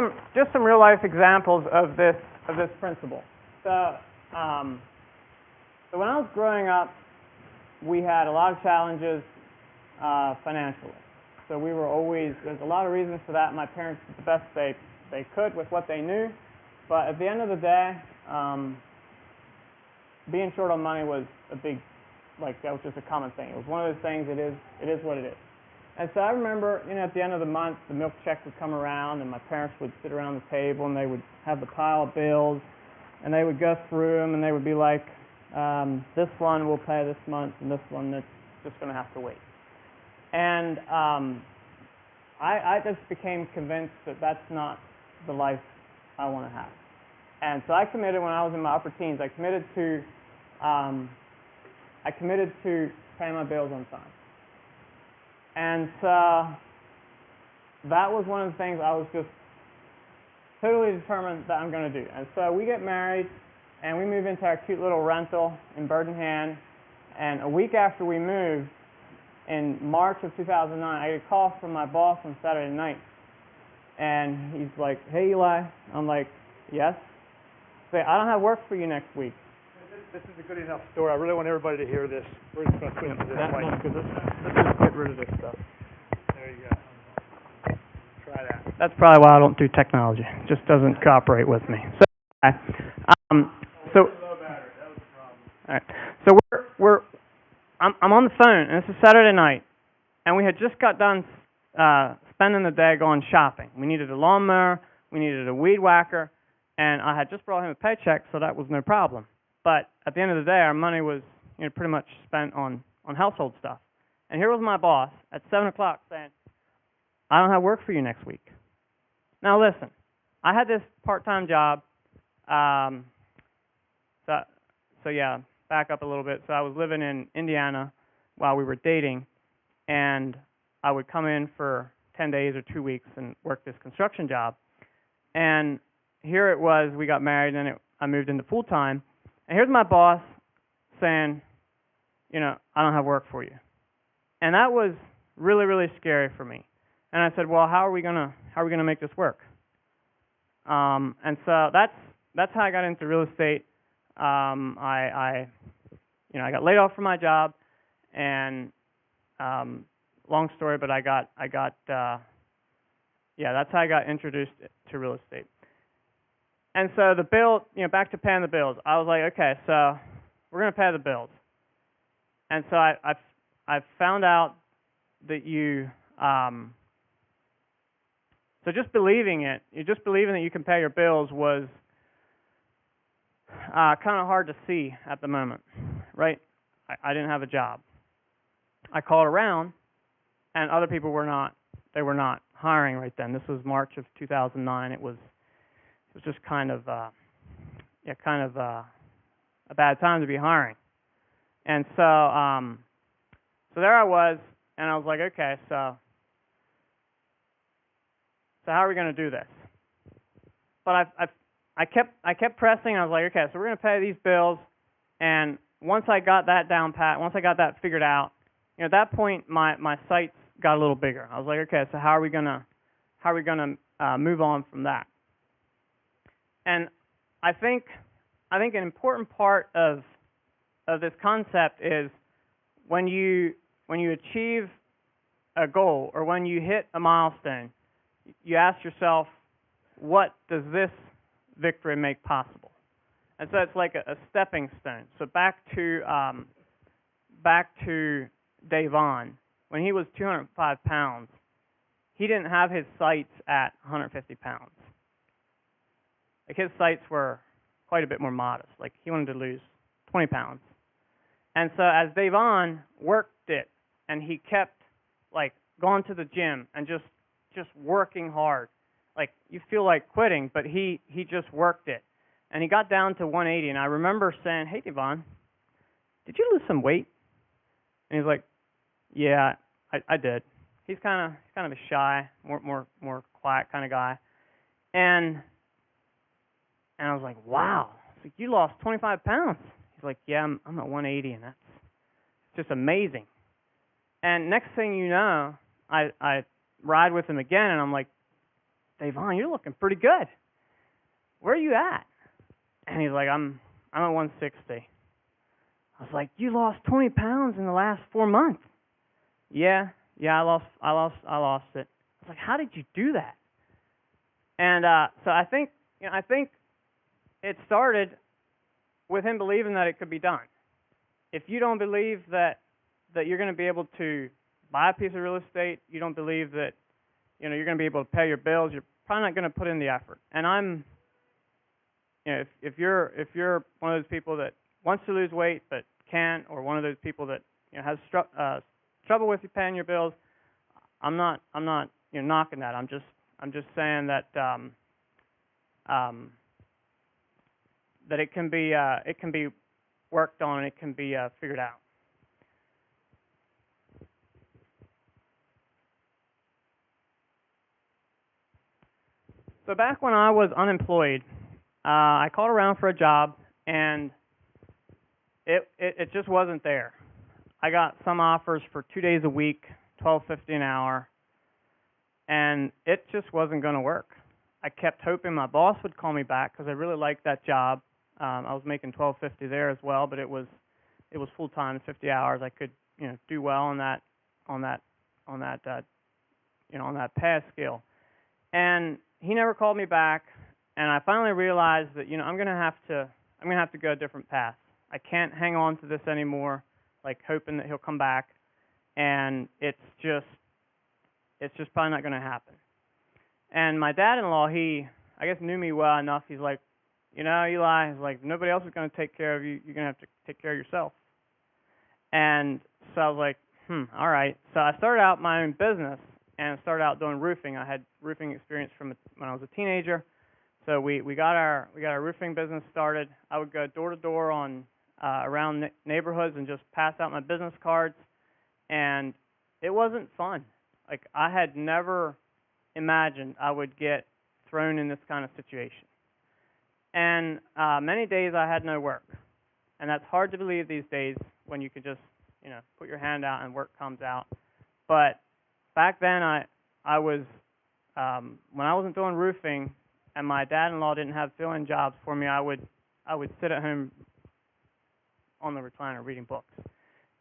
some real life examples of this principle. So when I was growing up, we had a lot of challenges financially. So we were always, there's a lot of reasons for that. My parents did the best they could with what they knew. But at the end of the day, being short on money was a big, like, that was just a common thing. It was one of those things, it is what it is. And so I remember, at the end of the month, the milk check would come around, and my parents would sit around the table, and they would have the pile of bills, and they would go through them, and they would be like, this one we'll pay this month, and this one that's just going to have to wait. And I just became convinced that that's not the life I want to have. And so I committed, when I was in my upper teens, I committed to paying my bills on time. And so that was one of the things I was just totally determined that I'm going to do. And so we get married, and we move into our cute little rental in Birmingham. And a week after we moved, in March of 2009, I get a call from my boss on Saturday night. And he's like, hey, Eli. I'm like, yes. Say, I don't have work for you next week. This is a good enough story. I really want everybody to hear this. We're just going to switch to this mic. Let's just get rid of this stuff. There you go. Try that. That's probably why I don't do technology. It just doesn't cooperate with me. So, all right. So I'm on the phone, and this is Saturday night, and we had just got done spending the day going shopping. We needed a lawnmower, we needed a weed whacker, and I had just brought him a paycheck, so that was no problem. But at the end of the day, our money was pretty much spent on household stuff. And here was my boss at 7 o'clock saying, I don't have work for you next week. Now listen, I had this part-time job. So yeah, back up a little bit. So I was living in Indiana while we were dating, and I would come in for 10 days or 2 weeks and work this construction job. And here it was, we got married, and I moved into full-time. And here's my boss saying, I don't have work for you. And that was really, really scary for me. And I said, well, how are we gonna make this work? And so that's how I got into real estate. I got laid off from my job, and long story, but that's how I got introduced to real estate. And so the bill, back to paying the bills. I was like, okay, so we're going to pay the bills. And so I found out that so just believing that you can pay your bills was kind of hard to see at the moment, right? I didn't have a job. I called around, and other people were not hiring right then. This was March of 2009. It was just kind of a bad time to be hiring. And so there I was, and I was like, okay, so how are we going to do this? But I kept pressing. I was like, okay, so we're going to pay these bills, and once I got that down pat, once I got that figured out, at that point my sights got a little bigger. I was like, okay, so how are we gonna move on from that? And I think an important part of this concept is when you achieve a goal or when you hit a milestone, you ask yourself, what does this victory make possible? And so it's like a stepping stone. So back to Davon, when he was 205 pounds, he didn't have his sights at 150 pounds. Like his sights were quite a bit more modest. Like he wanted to lose 20 pounds. And so as Davon worked it, and he kept like going to the gym and just working hard, like you feel like quitting, but he just worked it. And he got down to 180, and I remember saying, "Hey, Davon, did you lose some weight?" And he's like, "Yeah, I did." He's kind of a shy, more quiet kind of guy. And I was like, "Wow, like you lost 25 pounds." He's like, "Yeah, I'm at 180, and that's just amazing." And next thing you know, I ride with him again, and I'm like, "Davon, you're looking pretty good. Where are you at?" And he's like, I'm at 160. I was like, "You lost 20 pounds in the last 4 months." Yeah, I lost it. I was like, "How did you do that?" And so I think it started with him believing that it could be done. If you don't believe that you're going to be able to buy a piece of real estate, you don't believe that you're going to be able to pay your bills, you're probably not going to put in the effort. And if you're one of those people that wants to lose weight but can't, or one of those people that has trouble with you paying your bills, I'm not knocking that. I'm just saying that that it can be worked on, and it can be figured out. So back when I was unemployed, I called around for a job, and it just wasn't there. I got some offers for 2 days a week, $12.50 an hour, and it just wasn't going to work. I kept hoping my boss would call me back because I really liked that job. I was making $12.50 there as well, but it was full time, 50 hours. I could do well on that pay scale, and he never called me back. And I finally realized that I'm gonna have to go a different path. I can't hang on to this anymore, like hoping that he'll come back, and it's just probably not gonna happen. And my dad-in-law, he I guess knew me well enough. He's like, Eli, he's like, nobody else is gonna take care of you. You're gonna have to take care of yourself. And so I was like, all right. So I started out my own business and started out doing roofing. I had roofing experience from when I was a teenager. So we got our roofing business started. I would go door to door on around neighborhoods and just pass out my business cards, and it wasn't fun. Like I had never imagined I would get thrown in this kind of situation. And many days I had no work, and that's hard to believe these days when you could just put your hand out and work comes out. But back then I was when I wasn't doing roofing, and my dad-in-law didn't have fill-in jobs for me, I would sit at home on the recliner reading books.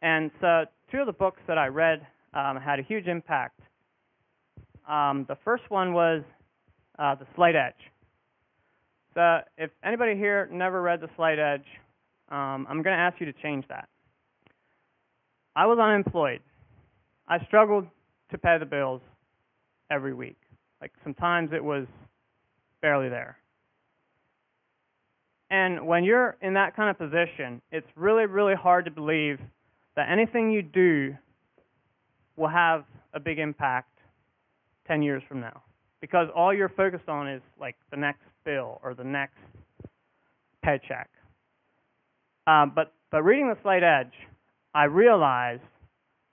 And so 2 of the books that I read had a huge impact. The first one was The Slight Edge. So if anybody here never read The Slight Edge, I'm going to ask you to change that. I was unemployed. I struggled to pay the bills every week. Like sometimes it was barely there. And when you're in that kind of position, it's really, really hard to believe that anything you do will have a big impact 10 years from now, because all you're focused on is like the next bill or the next paycheck. But reading The Slight Edge, I realized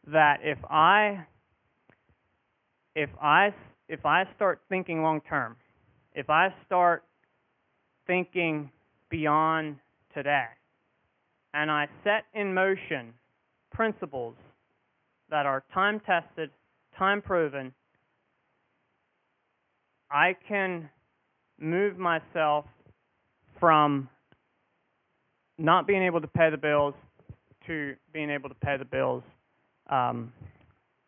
that if I start thinking long term, if I start thinking beyond today, and I set in motion principles that are time-tested, time-proven, I can move myself from not being able to pay the bills to being able to pay the bills,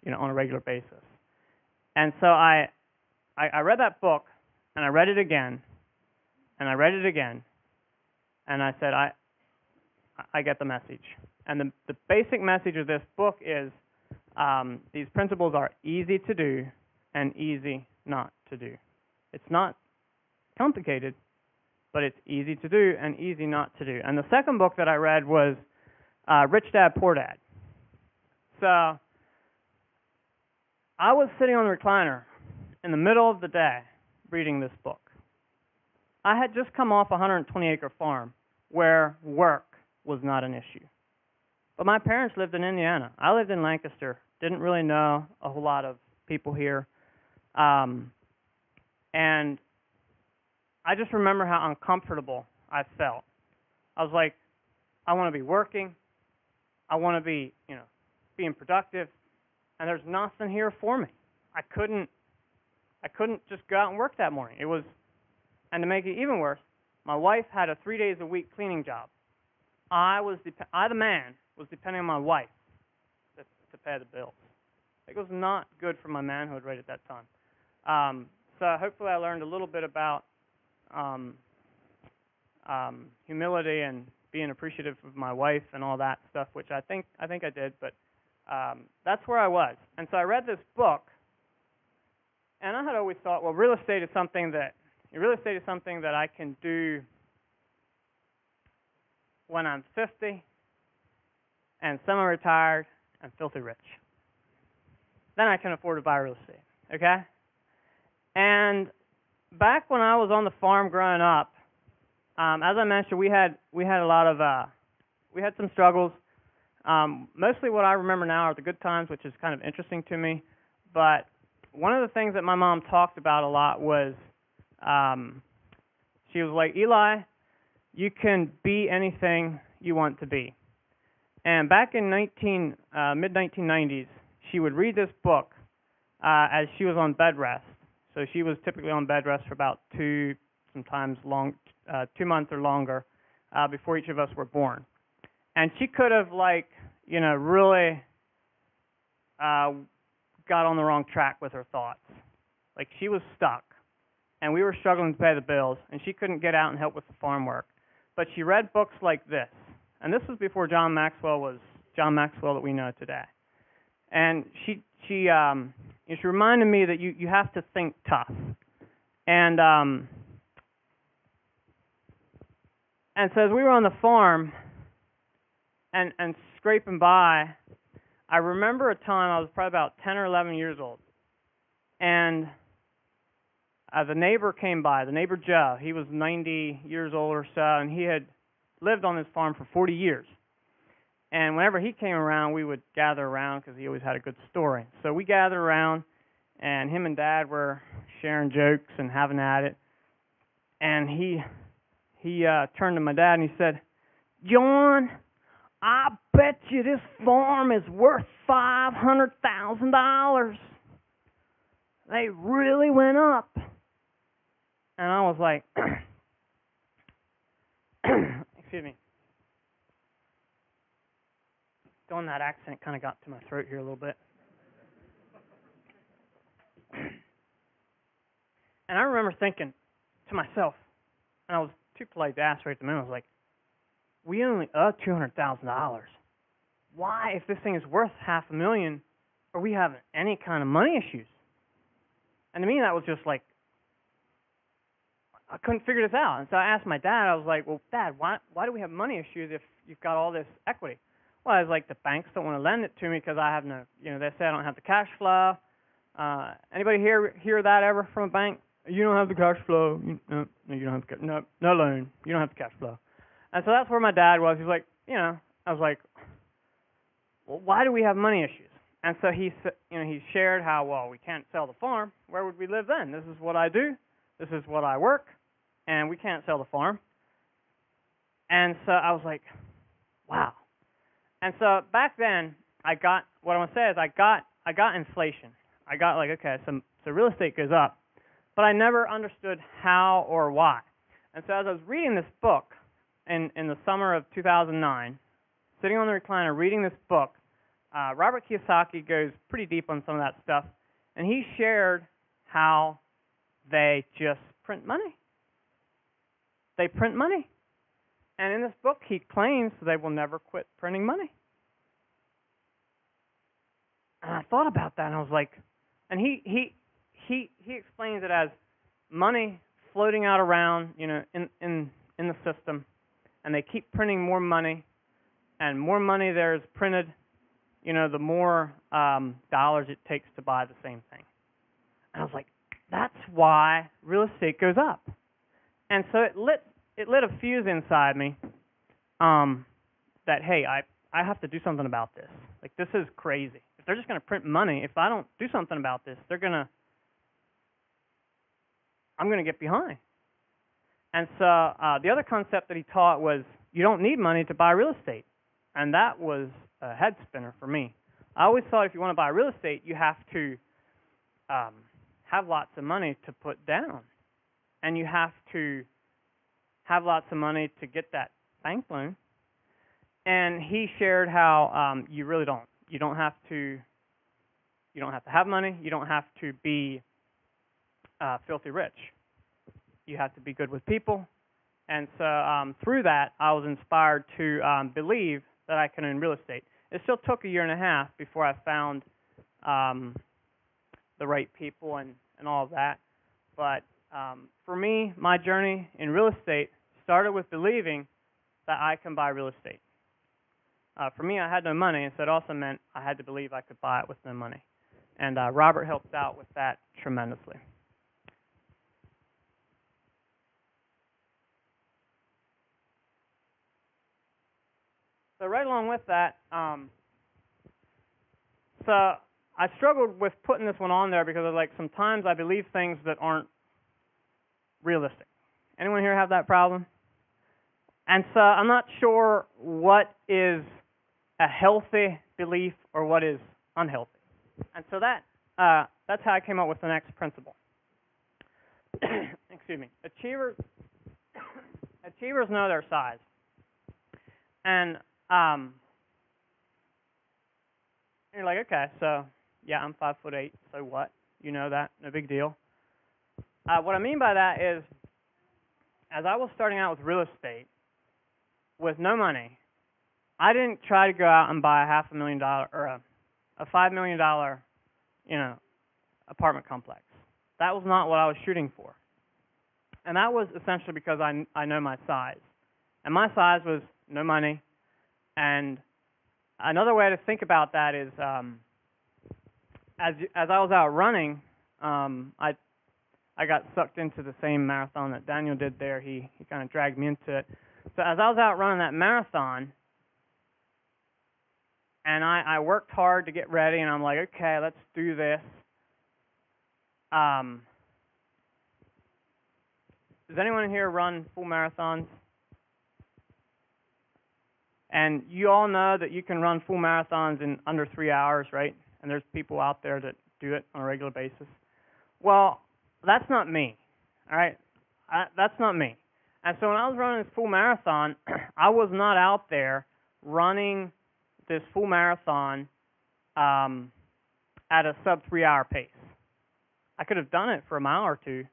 on a regular basis. And so I read that book, and I read it again, and I read it again, and I said, I get the message. And the basic message of this book is these principles are easy to do and easy not to do. It's not complicated, but it's easy to do and easy not to do. And the second book that I read was Rich Dad, Poor Dad. So I was sitting on the recliner in the middle of the day reading this book. I had just come off a 120-acre farm where work was not an issue. But my parents lived in Indiana. I lived in Lancaster, didn't really know a whole lot of people here. And I just remember how uncomfortable I felt. I was like, I want to be working. I want to be, being productive. And there's nothing here for me. I couldn't just go out and work that morning. And to make it even worse, my wife had a 3 days a week cleaning job. I, the man, was depending on my wife to pay the bills. It was not good for my manhood right at that time. So hopefully I learned a little bit about humility and being appreciative of my wife and all that stuff, which I think I did. But that's where I was. And so I read this book, and I had always thought, well, real estate is something that I can do when I'm 50 and semi-retired and filthy rich. Then I can afford to buy real estate, okay? And back when I was on the farm growing up, as I mentioned, we had a lot of we had some struggles. Mostly what I remember now are the good times, which is kind of interesting to me. But one of the things that my mom talked about a lot was she was like, Eli, you can be anything you want to be. And back in mid-1990s, she would read this book as she was on bed rest. So she was typically on bed rest for about 2 months or longer before each of us were born. And she could have, really got on the wrong track with her thoughts. Like, she was stuck, and we were struggling to pay the bills, and she couldn't get out and help with the farm work. But she read books like this, and this was before John Maxwell was John Maxwell that we know today. And she reminded me that you have to think tough. And so as we were on the farm and scraping by, I remember a time I was probably about 10 or 11 years old, and the neighbor came by, the neighbor Joe. He was 90 years old or so, and he had lived on this farm for 40 years. And whenever he came around, we would gather around because he always had a good story. So we gathered around, and him and Dad were sharing jokes and having at it. And he turned to my dad and he said, John, I bet you this farm is worth $500,000. They really went up. And I was like, excuse me. Doing that accent kind of got to my throat here a little bit. And I remember thinking to myself, and I was too polite to ask right at the minute, I was like, we only owe $200,000. Why, if this thing is worth $500,000, are we having any kind of money issues? And to me, that was just like, I couldn't figure this out. And so I asked my dad, I was like, well, Dad, why do we have money issues if you've got all this equity? Well, I was like, the banks don't want to lend it to me because I have no, they say I don't have the cash flow. Anybody hear that ever from a bank? You don't have the cash flow. No, you don't have no loan. You don't have the cash flow. And so that's where my dad was. He's like, I was like, well, why do we have money issues? And so he shared how, well, we can't sell the farm. Where would we live then? This is what I do. This is what I work, and we can't sell the farm. And so I was like, wow. And so back then, I got inflation. I got like, okay, so real estate goes up, but I never understood how or why. And so as I was reading this book in the summer of 2009, sitting on the recliner reading this book, Robert Kiyosaki goes pretty deep on some of that stuff, and he shared how they just print money. They print money. And in this book, he claims they will never quit printing money. And I thought about that, and I was like, and he explains it as money floating out around, in the system, and they keep printing more money, and more money there is printed, the more dollars it takes to buy the same thing. And I was like, that's why real estate goes up. And so it lit a fuse inside me that, hey, I have to do something about this. Like, this is crazy. If they're just going to print money, if I don't do something about this, I'm going to get behind. And so the other concept that he taught was you don't need money to buy real estate. And that was a head spinner for me. I always thought if you want to buy real estate, you have to have lots of money to put down. And you have to have lots of money to get that bank loan. And he shared how you really don't. You don't have to have money. You don't have to be filthy rich. You have to be good with people. And so through that, I was inspired to believe that I can earn real estate. It still took a year and a half before I found the right people and all of that. But for me, my journey in real estate started with believing that I can buy real estate. For me, I had no money, and so it also meant I had to believe I could buy it with no money. And Robert helped out with that tremendously. So right along with that, so I struggled with putting this one on there because sometimes I believe things that aren't realistic. Anyone here have that problem? And so I'm not sure what is a healthy belief or what is unhealthy. And so that's how I came up with the next principle. Excuse me. Achievers know their size. And you're like, okay, so yeah, I'm 5'8", so what? You know that, no big deal. What I mean by that is, as I was starting out with real estate, with no money, I didn't try to go out and buy a $500,000 or a $5 million, apartment complex. That was not what I was shooting for. And that was essentially because I know my size. And my size was no money. And another way to think about that is, as I was out running, I got sucked into the same marathon that Daniel did there. He kind of dragged me into it. So as I was out running that marathon, and I worked hard to get ready, and I'm like, okay, let's do this. Does anyone here run full marathons? And you all know that you can run full marathons in under 3 hours, right? And there's people out there that do it on a regular basis. Well, that's not me, all right? That's not me. And so when I was running this full marathon, I was not out there running this full marathon at a sub 3 hour pace. I could have done it for a mile or two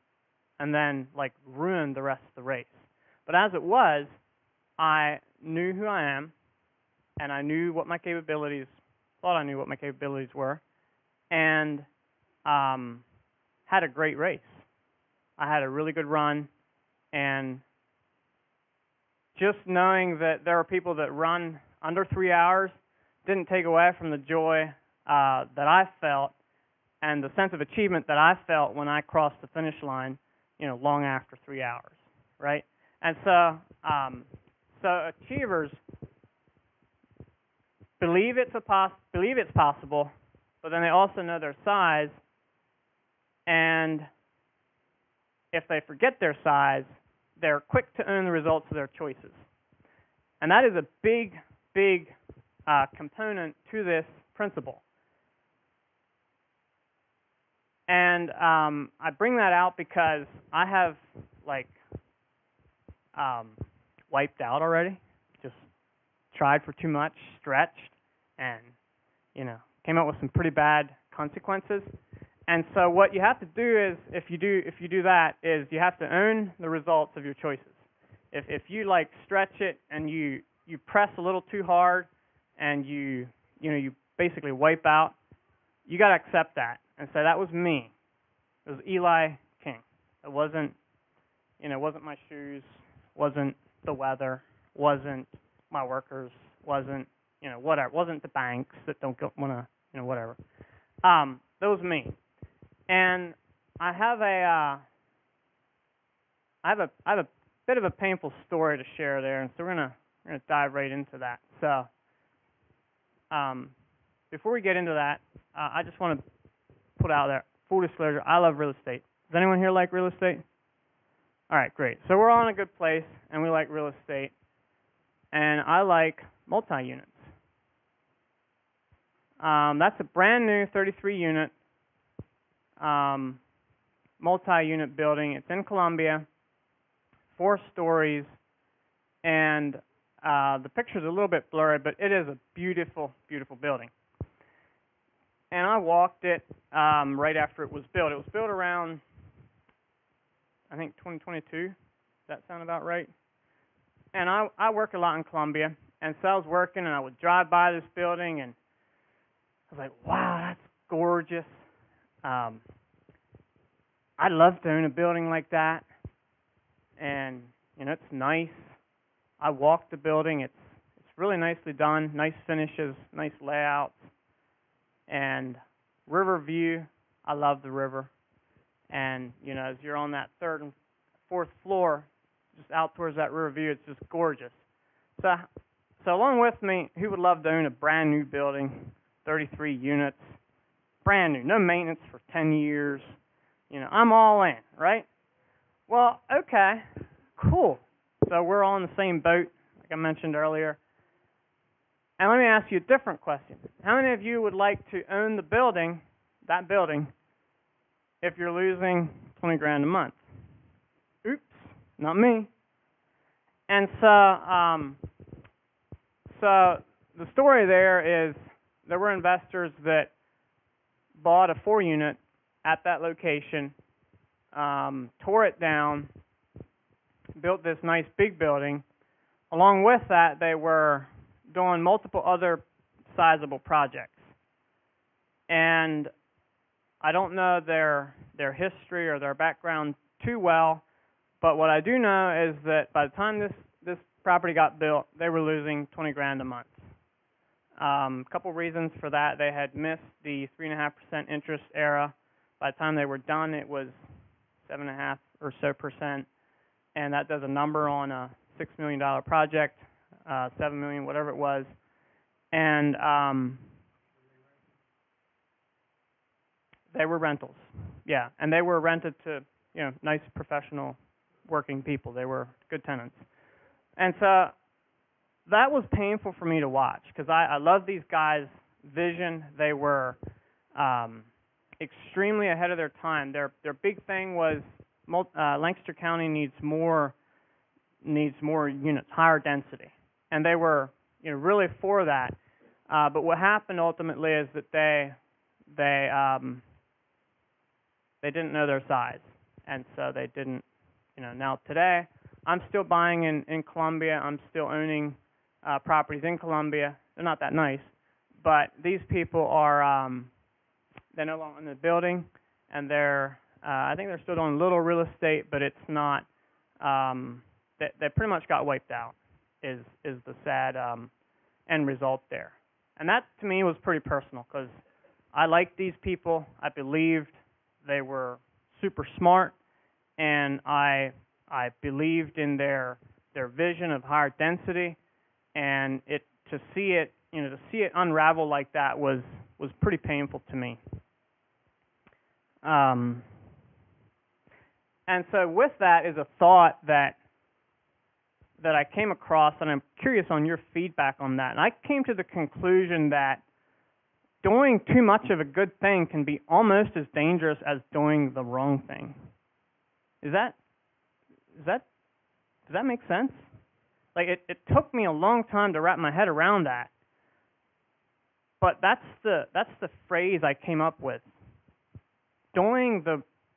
and then ruined the rest of the race. But as it was, I knew who I am, and I knew what my capabilities, thought I knew what my capabilities were, and had a great race. I had a really good run, and just knowing that there are people that run under 3 hours didn't take away from the joy that I felt and the sense of achievement that I felt when I crossed the finish line, long after 3 hours, right? And so, so achievers believe it's possible, but then they also know their size, and if they forget their size, they're quick to own the results of their choices. And that is a big, big component to this principle. And I bring that out because I have, wiped out already. Just tried for too much, stretched, and came up with some pretty bad consequences. And so what you have to do is, if you do that, is you have to own the results of your choices. If you like stretch it and you press a little too hard and you basically wipe out, you got to accept that. And so that was me. It was Eli King. It wasn't my shoes, wasn't the weather, wasn't my workers, wasn't whatever, wasn't the banks that don't want to whatever. That was me. And I have a bit of a painful story to share there, and so we're gonna dive right into that. So, before we get into that, I just want to put out there, full disclosure, I love real estate. Does anyone here like real estate? All right, great. So we're all in a good place, and we like real estate, and I like multi-units. That's a brand new 33-unit multi-unit building. It's in Columbia, 4 stories, and the picture's a little bit blurry, but it is a beautiful, beautiful building. And I walked it right after it was built. It was built around, I think, 2022. Does that sound about right? And I work a lot in Columbia, and so I was working, and I would drive by this building, and I was like, wow, that's gorgeous. I'd love to own a building like that, and it's nice. I walked the building. It's really nicely done, nice finishes, nice layouts, and river view. I love the river, and as you're on that 3rd and 4th floor, just out towards that river view, it's just gorgeous. So along with me, who would love to own a brand new building, 33 units, brand new, no maintenance for 10 years? I'm all in, right? Well, okay, cool. So we're all in the same boat, like I mentioned earlier. And let me ask you a different question. How many of you would like to own the building, that building, if you're losing $20,000 a month? Oops, not me. And so the story there is there were investors that bought a 4-unit at that location, tore it down, built this nice big building. Along with that, they were doing multiple other sizable projects. And I don't know their history or their background too well, but what I do know is that by the time this property got built, they were losing $20,000 a month. A couple reasons for that. They had missed the 3.5% interest era. By the time they were done, it was 7.5% or so, and that does a number on a $6 million project, $7 million, whatever it was. And they were rentals, yeah, and they were rented to nice professional working people. They were good tenants, and so that was painful for me to watch because I love these guys' vision. They were extremely ahead of their time. Their big thing was Lancaster County needs more units, higher density, and they were really for that. But what happened ultimately is that they didn't know their size, and so they didn't. Now today, I'm still buying in Columbia. I'm still owning properties in Columbia. They're not that nice, but these people are. They're no longer in the building, and I think they're still doing little real estate, but it's not. They pretty much got wiped out. Is the sad end result there, and that to me was pretty personal because I liked these people. I believed they were super smart, and I believed in their vision of higher density, and to see it unravel like that was pretty painful to me. And so with that is a thought that I came across, and I'm curious on your feedback on that. And I came to the conclusion that doing too much of a good thing can be almost as dangerous as doing the wrong thing. Does that make sense? Like it took me a long time to wrap my head around that. but that's the phrase I came up with. Doing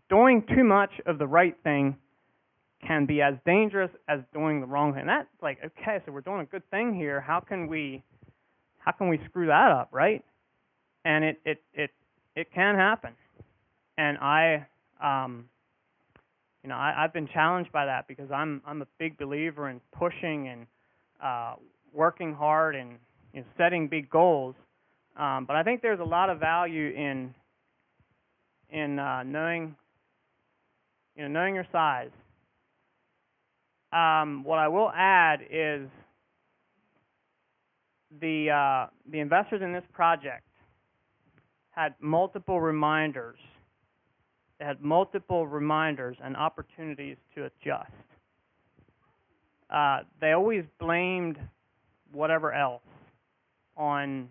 too much of the right thing can be as dangerous as doing the wrong thing. And that's like, okay, so we're doing a good thing here. How can we screw that up, right? And it can happen. And I've been challenged by that because I'm a big believer in pushing and working hard and setting big goals. But I think there's a lot of value in knowing your size. What I will add is the investors in this project had multiple reminders. They had multiple reminders and opportunities to adjust. They always blamed whatever else on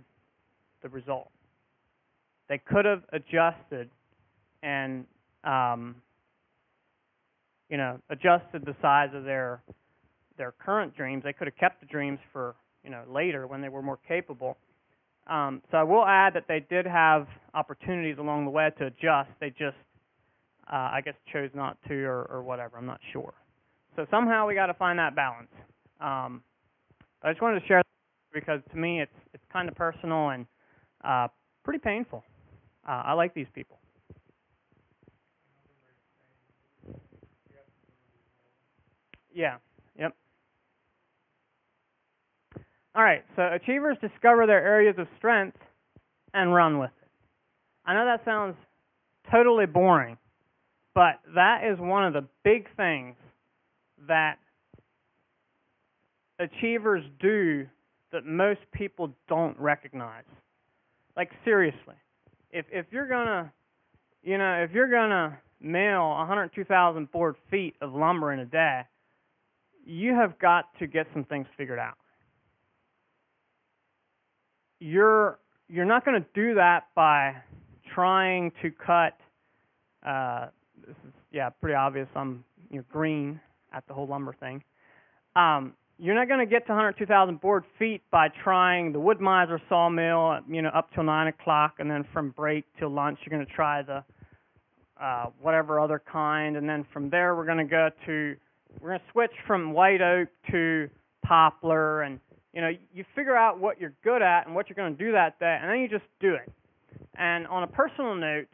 the result. They could have adjusted and adjusted the size of their current dreams. They could have kept the dreams for later when they were more capable. So I will add that they did have opportunities along the way to adjust. They just, I guess, chose not to or whatever. I'm not sure. So somehow we got to find that balance. But I just wanted to share that because to me it's kind of personal and pretty painful. I like these people. Yeah. Yep. All right. So achievers discover their areas of strength and run with it. I know that sounds totally boring, but that is one of the big things that achievers do that most people don't recognize. Like seriously, if you're gonna nail 102,000 board feet of lumber in a day, you have got to get some things figured out. You're not going to do that by trying to cut. This is pretty obvious. I'm green at the whole lumber thing. You're not going to get to 102,000 board feet by trying the Wood Miser sawmill, up till 9 o'clock, and then from break till lunch you're going to try the whatever other kind, and then from there we're going to switch from white oak to poplar, and you figure out what you're good at and what you're going to do that day, and then you just do it. And on a personal note,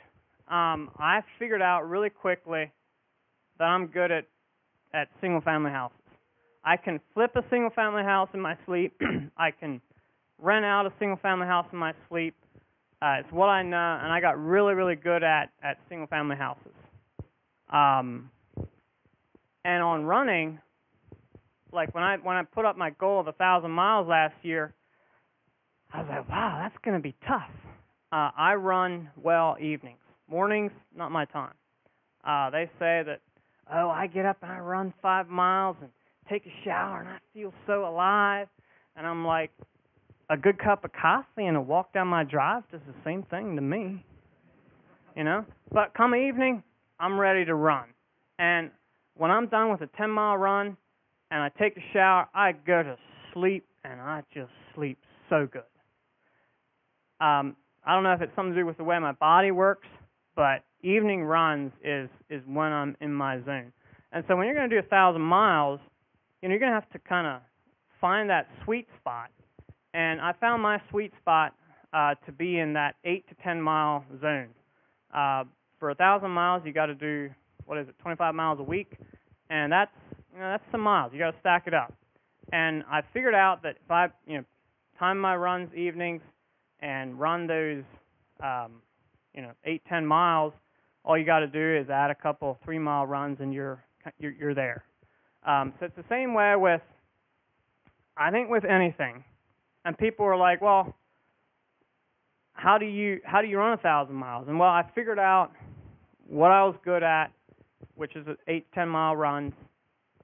I figured out really quickly that I'm good at single-family houses. I can flip a single-family house in my sleep. I can rent out a single-family house in my sleep. It's what I know, and I got really, really good at single-family houses. And on running, like when I put up my goal of 1,000 miles last year, I was like, wow, that's going to be tough. I run well evenings. Mornings, not my time. They say that, I get up and I run 5 miles and take a shower and I feel so alive. And I'm like, a good cup of coffee and a walk down my drive does the same thing to me. But come evening, I'm ready to run. And when I'm done with a 10-mile run and I take a shower, I go to sleep and I just sleep so good. I don't know if it's something to do with the way my body works, but evening runs is when I'm in my zone. And so when you're going to do 1,000 miles, you're going to have to kind of find that sweet spot. And I found my sweet spot to be in that 8 to 10 mile zone. For 1,000 miles, you got to do 25 miles a week, and that's some miles. You got to stack it up. And I figured out that if I time my runs evenings and run those 8, 10 miles, all you got to do is add a couple 3-mile runs, and you're there. So it's the same way with anything. And people are like, well, how do you run 1,000 miles? And well, I figured out what I was good at, which is 8, 10-mile runs,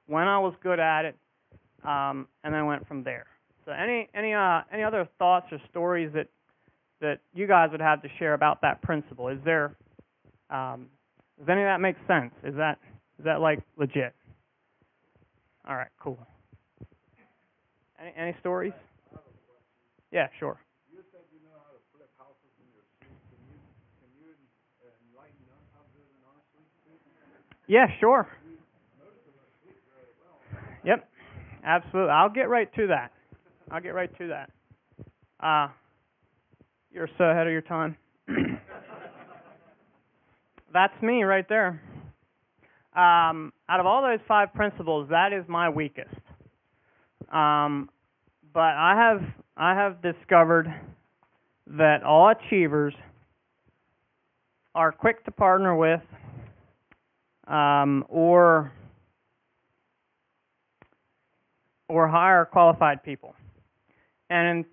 when I was good at it, and then went from there. So any other thoughts or stories that you guys would have to share about that principle? Is there does any of that make sense? Is that like legit? All right, cool. Any stories? Yeah, sure. You think you know how to Yeah, sure. Yep, absolutely. I'll get right to that. You're so ahead of your time. That's me right there. Out of all those 5 principles, that is my weakest. But I have discovered that all achievers are quick to partner with, or hire qualified people. And in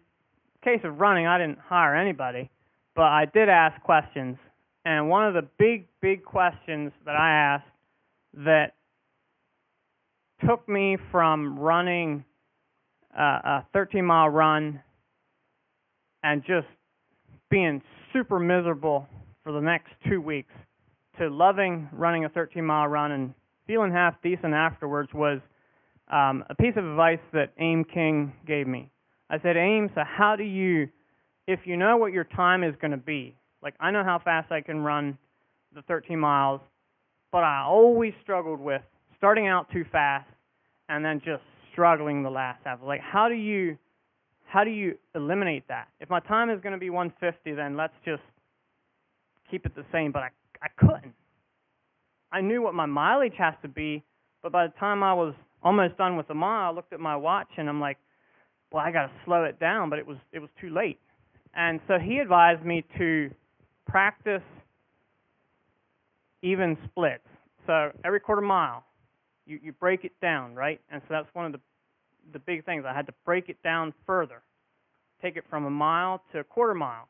case of running, I didn't hire anybody, but I did ask questions. And one of the big questions that I asked that took me from running a 13-mile run and just being super miserable for the next 2 weeks to loving running a 13-mile run and feeling half decent afterwards was a piece of advice that Eli King gave me. I said, Ames, so how do you, if you know what your time is going to be, like I know how fast I can run the 13 miles, but I always struggled with starting out too fast and then just struggling the last half. Like, how do you eliminate that? If my time is going to be 150, then let's just keep it the same. But I couldn't. I knew what my mileage has to be, but by the time I was almost done with the mile, I looked at my watch and I'm like, well, I got to slow it down, but it was too late. And so he advised me to practice even splits. So every quarter mile, you break it down, right? And so that's one of the big things. I had to break it down further, take it from a mile to a quarter mile.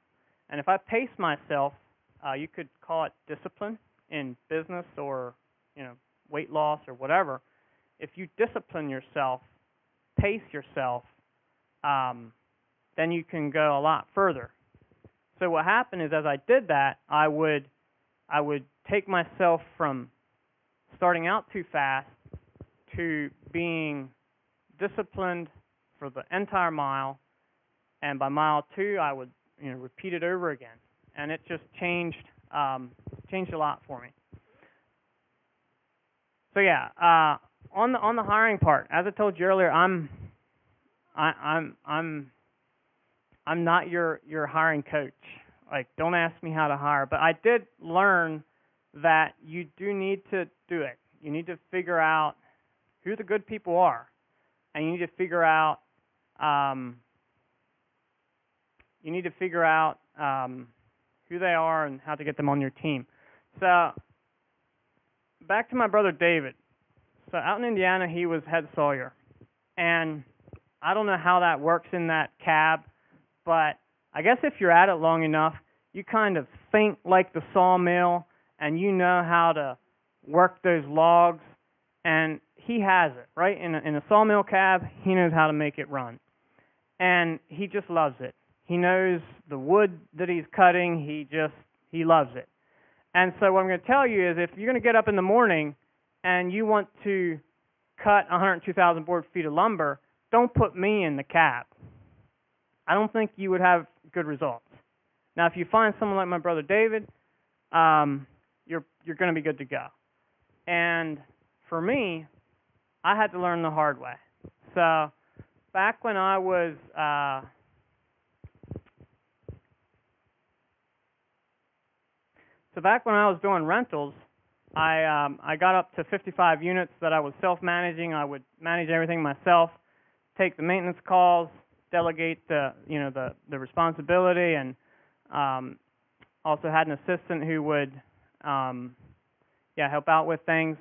And if I pace myself, you could call it discipline in business or weight loss or whatever. If you discipline yourself, pace yourself, then you can go a lot further. So what happened is, as I did that, I would take myself from starting out too fast to being disciplined for the entire mile, and by mile 2, I would repeat it over again, and it just changed a lot for me. So yeah, on the hiring part, as I told you earlier, I'm not your hiring coach. Like, don't ask me how to hire, but I did learn that you do need to do it. You need to figure out who the good people are, and you need to figure out who they are and how to get them on your team. So back to my brother David. So out in Indiana, he was head sawyer, and I don't know how that works in that cab, but I guess if you're at it long enough, you kind of think like the sawmill, and you know how to work those logs, and he has it, right? In a sawmill cab, he knows how to make it run, and he just loves it. He knows the wood that he's cutting. He loves it. And so what I'm going to tell you is, if you're going to get up in the morning and you want to cut 102,000 board feet of lumber, don't put me in the cab. I don't think you would have good results. Now, if you find someone like my brother David, you're going to be good to go. And for me, I had to learn the hard way. So back when I was doing rentals, I got up to 55 units that I was self-managing. I would manage everything myself, take the maintenance calls, delegate the responsibility, and also had an assistant who would help out with things.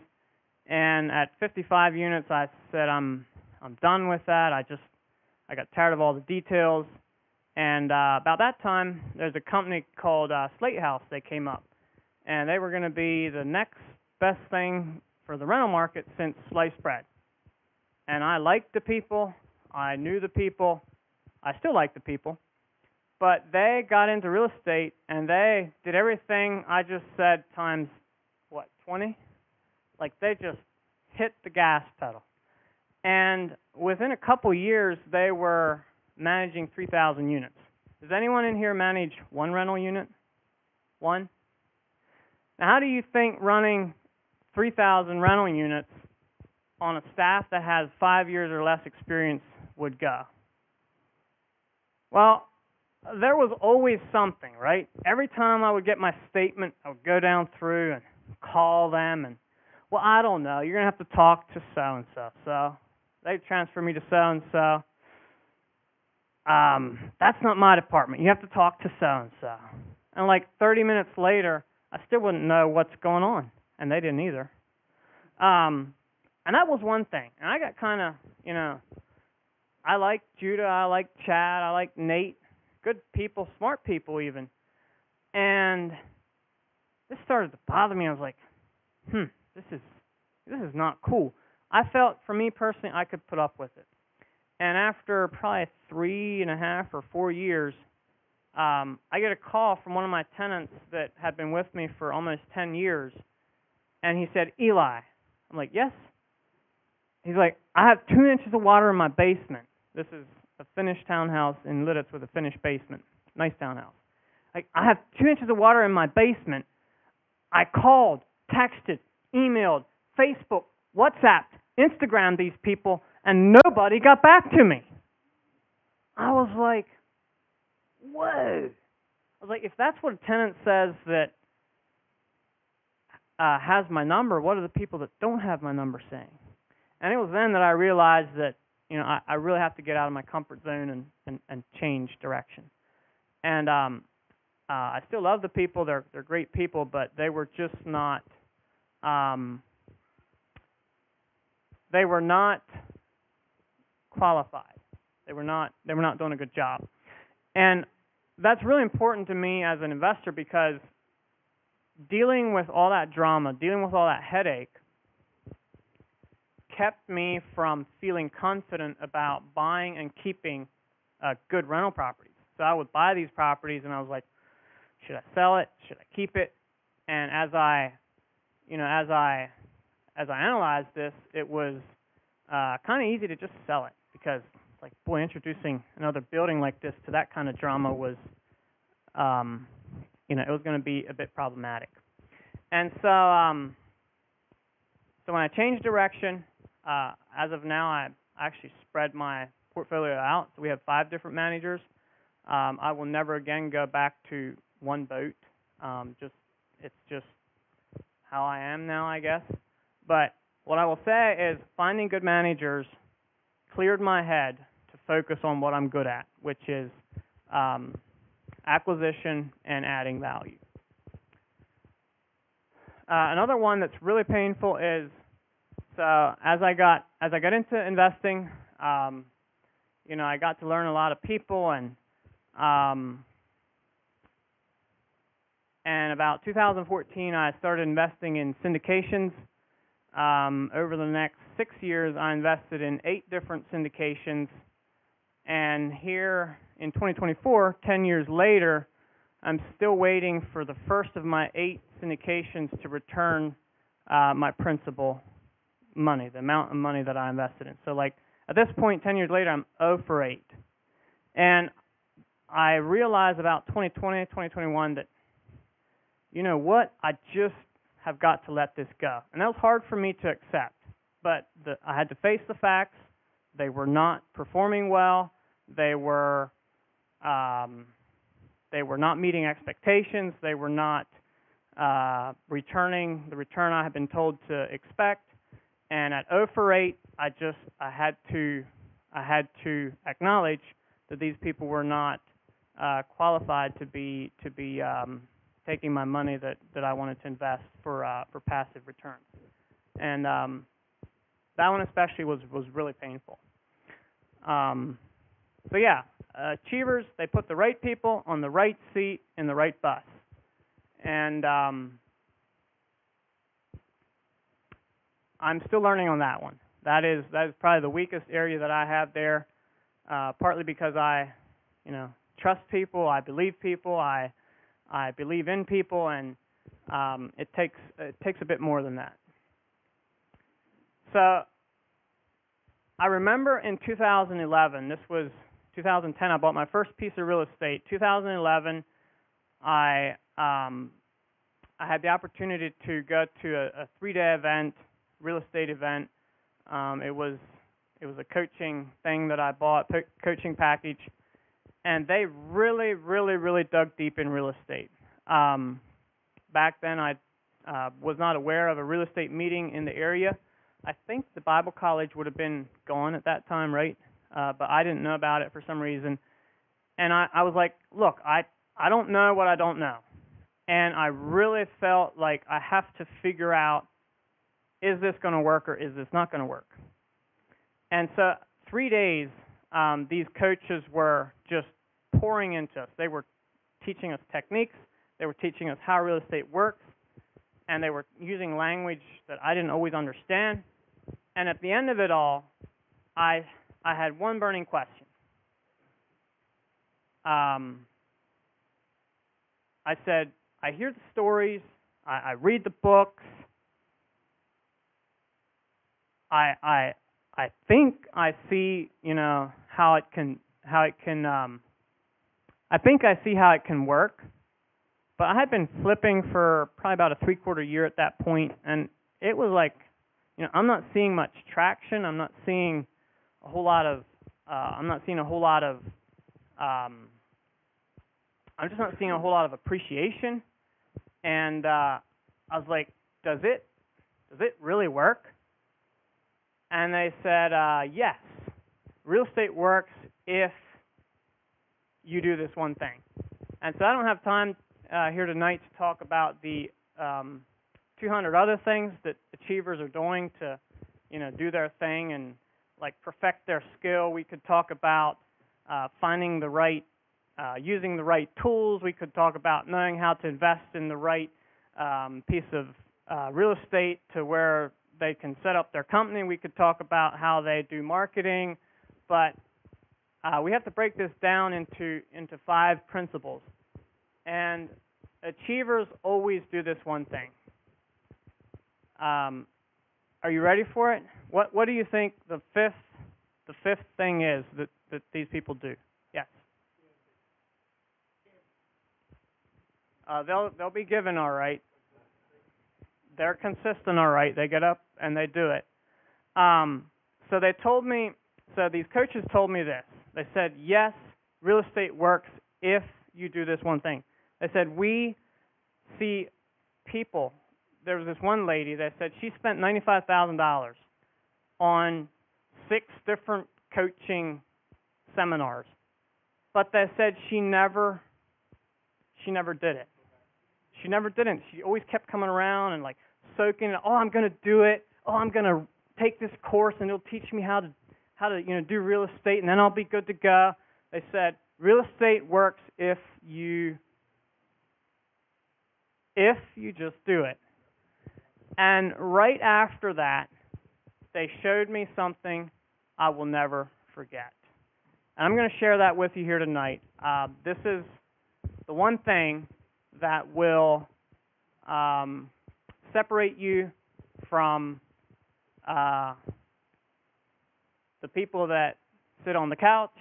And at 55 units, I said I'm done with that. I got tired of all the details. And about that time, there's a company called Slate House. They came up, and they were going to be the next best thing for the rental market since sliced bread. And I liked the people. I knew the people. I still like the people. But they got into real estate, and they did everything I just said times, 20? Like, they just hit the gas pedal. And within a couple years, they were managing 3,000 units. Does anyone in here manage one rental unit? One? Now, how do you think running 3,000 rental units on a staff that has 5 years or less experience would go? Well, there was always something, right? Every time I would get my statement, I would go down through and call them and, well, I don't know. You're going to have to talk to so-and-so. So they'd transfer me to so-and-so. That's not my department. You have to talk to so-and-so. And like 30 minutes later, I still wouldn't know what's going on, and they didn't either. And that was one thing. And I got kind of, I like Judah, I like Chad, I like Nate, good people, smart people even. And this started to bother me. I was like, this is not cool. I felt, for me personally, I could put up with it. And after probably 3.5 or 4 years, I get a call from one of my tenants that had been with me for almost 10 years, and he said, Eli. I'm like, yes? He's like, I have 2 inches of water in my basement. This is a finished townhouse in Lidditz with a finished basement. Nice townhouse. Like, I have 2 inches of water in my basement. I called, texted, emailed, Facebook, WhatsApped, Instagrammed these people, and nobody got back to me. I was like, whoa. I was like, if that's what a tenant says that has my number, what are the people that don't have my number saying? And it was then that I realized that, I really have to get out of my comfort zone and change direction. And I still love the people. They're great people, but they were just not, they were not qualified. They were not doing a good job. And that's really important to me as an investor, because dealing with all that drama, dealing with all that headache, kept me from feeling confident about buying and keeping good rental properties. So I would buy these properties, and I was like, should I sell it? Should I keep it? And as I analyzed this, it was kind of easy to just sell it, because like, boy, introducing another building like this to that kind of drama was, it was going to be a bit problematic. And so, so when I changed direction, as of now, I actually spread my portfolio out. So we have 5 different managers. I will never again go back to one boat. It's just how I am now, I guess. But what I will say is finding good managers cleared my head to focus on what I'm good at, which is acquisition and adding value. Another one that's really painful is, so as I got into investing, I got to learn a lot of people, and about 2014, I started investing in syndications. Over the next 6 years, I invested in 8 different syndications, and here in 2024, 10 years later, I'm still waiting for the first of my 8 syndications to return my principal money, the amount of money that I invested in. So like at this point, 10 years later, I'm 0 for 8. And I realized about 2020, 2021 that, what, I just have got to let this go. And that was hard for me to accept. But I had to face the facts. They were not performing well. They were not meeting expectations. They were not returning the return I had been told to expect. And at 0 for 8, I had to acknowledge that these people were not qualified to be taking my money that I wanted to invest for passive returns. And that one especially was really painful. So yeah, achievers, they put the right people on the right seat in the right bus. And I'm still learning on that one. That is probably the weakest area that I have there, partly because I, trust people, I believe people, I believe in people, and it takes a bit more than that. So I remember in 2011, this was 2010, I bought my first piece of real estate. 2011, I I had the opportunity to go to a 3-day event, real estate event. It was a coaching thing that I bought, coaching package, and they really, really, really dug deep in real estate. Back then, I was not aware of a real estate meeting in the area. I think the Bible college would have been gone at that time, right? But I didn't know about it for some reason. And I was like, look, I don't know what I don't know. And I really felt like I have to figure out, is this going to work or is this not going to work? And so 3 days, these coaches were just pouring into us. They were teaching us techniques. They were teaching us how real estate works. And they were using language that I didn't always understand. And at the end of it all, I had one burning question. I said, I hear the stories, I read the books, I think I see, how it can I think I see how it can work. But I had been flipping for probably about a 3/4 year at that point, and it was like, I'm not seeing much traction. I'm not seeing a whole lot of I'm just not seeing a whole lot of appreciation. And I was like, does it really work? And they said, yes, real estate works if you do this one thing. And so I don't have time here tonight to talk about the 200 other things that achievers are doing to, do their thing and like perfect their skill. We could talk about finding the right, using the right tools. We could talk about knowing how to invest in the right piece of real estate to where they can set up their company. We could talk about how they do marketing, but we have to break this down into 5 principles. And achievers always do this one thing. Are you ready for it? What do you think the fifth thing is that these people do? Yes. They'll be given, all right. They're consistent, all right. They get up and they do it. So they told me. So these coaches told me this. They said, yes, real estate works if you do this one thing. They said, we see people. There was this one lady that said she spent $95,000 on 6 different coaching seminars, but they said she never did it. She never did it. She always kept coming around and like soaking it. Oh, I'm going to do it. Oh, I'm going to take this course and it'll teach me how to do real estate, and then I'll be good to go. They said real estate works if you just do it. And right after that, they showed me something I will never forget. And I'm going to share that with you here tonight. This is the one thing that will separate you from the people that sit on the couch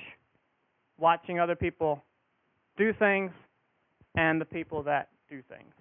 watching other people do things and the people that do things.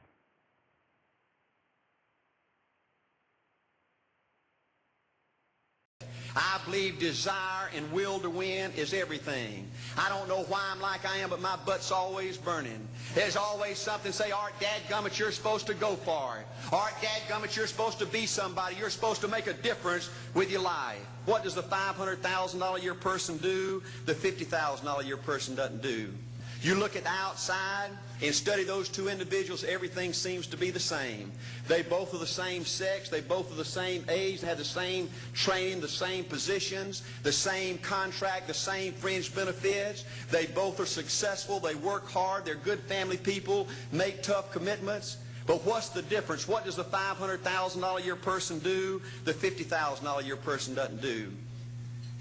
I believe desire and will to win is everything. I don't know why I'm like I am, but my butt's always burning. There's always something say, Art, dadgummit, you're supposed to go for it. Art, dadgummit, you're supposed to be somebody. You're supposed to make a difference with your life. What does the $500,000 a year person do? The $50,000 a year person doesn't do. You look at the outside and study those 2 individuals, everything seems to be the same. They both are the same sex, they both are the same age, they have the same training, the same positions, the same contract, the same fringe benefits. They both are successful, they work hard, they're good family people, make tough commitments. But what's the difference? What does the $500,000 a year person do? The $50,000 a year person doesn't do.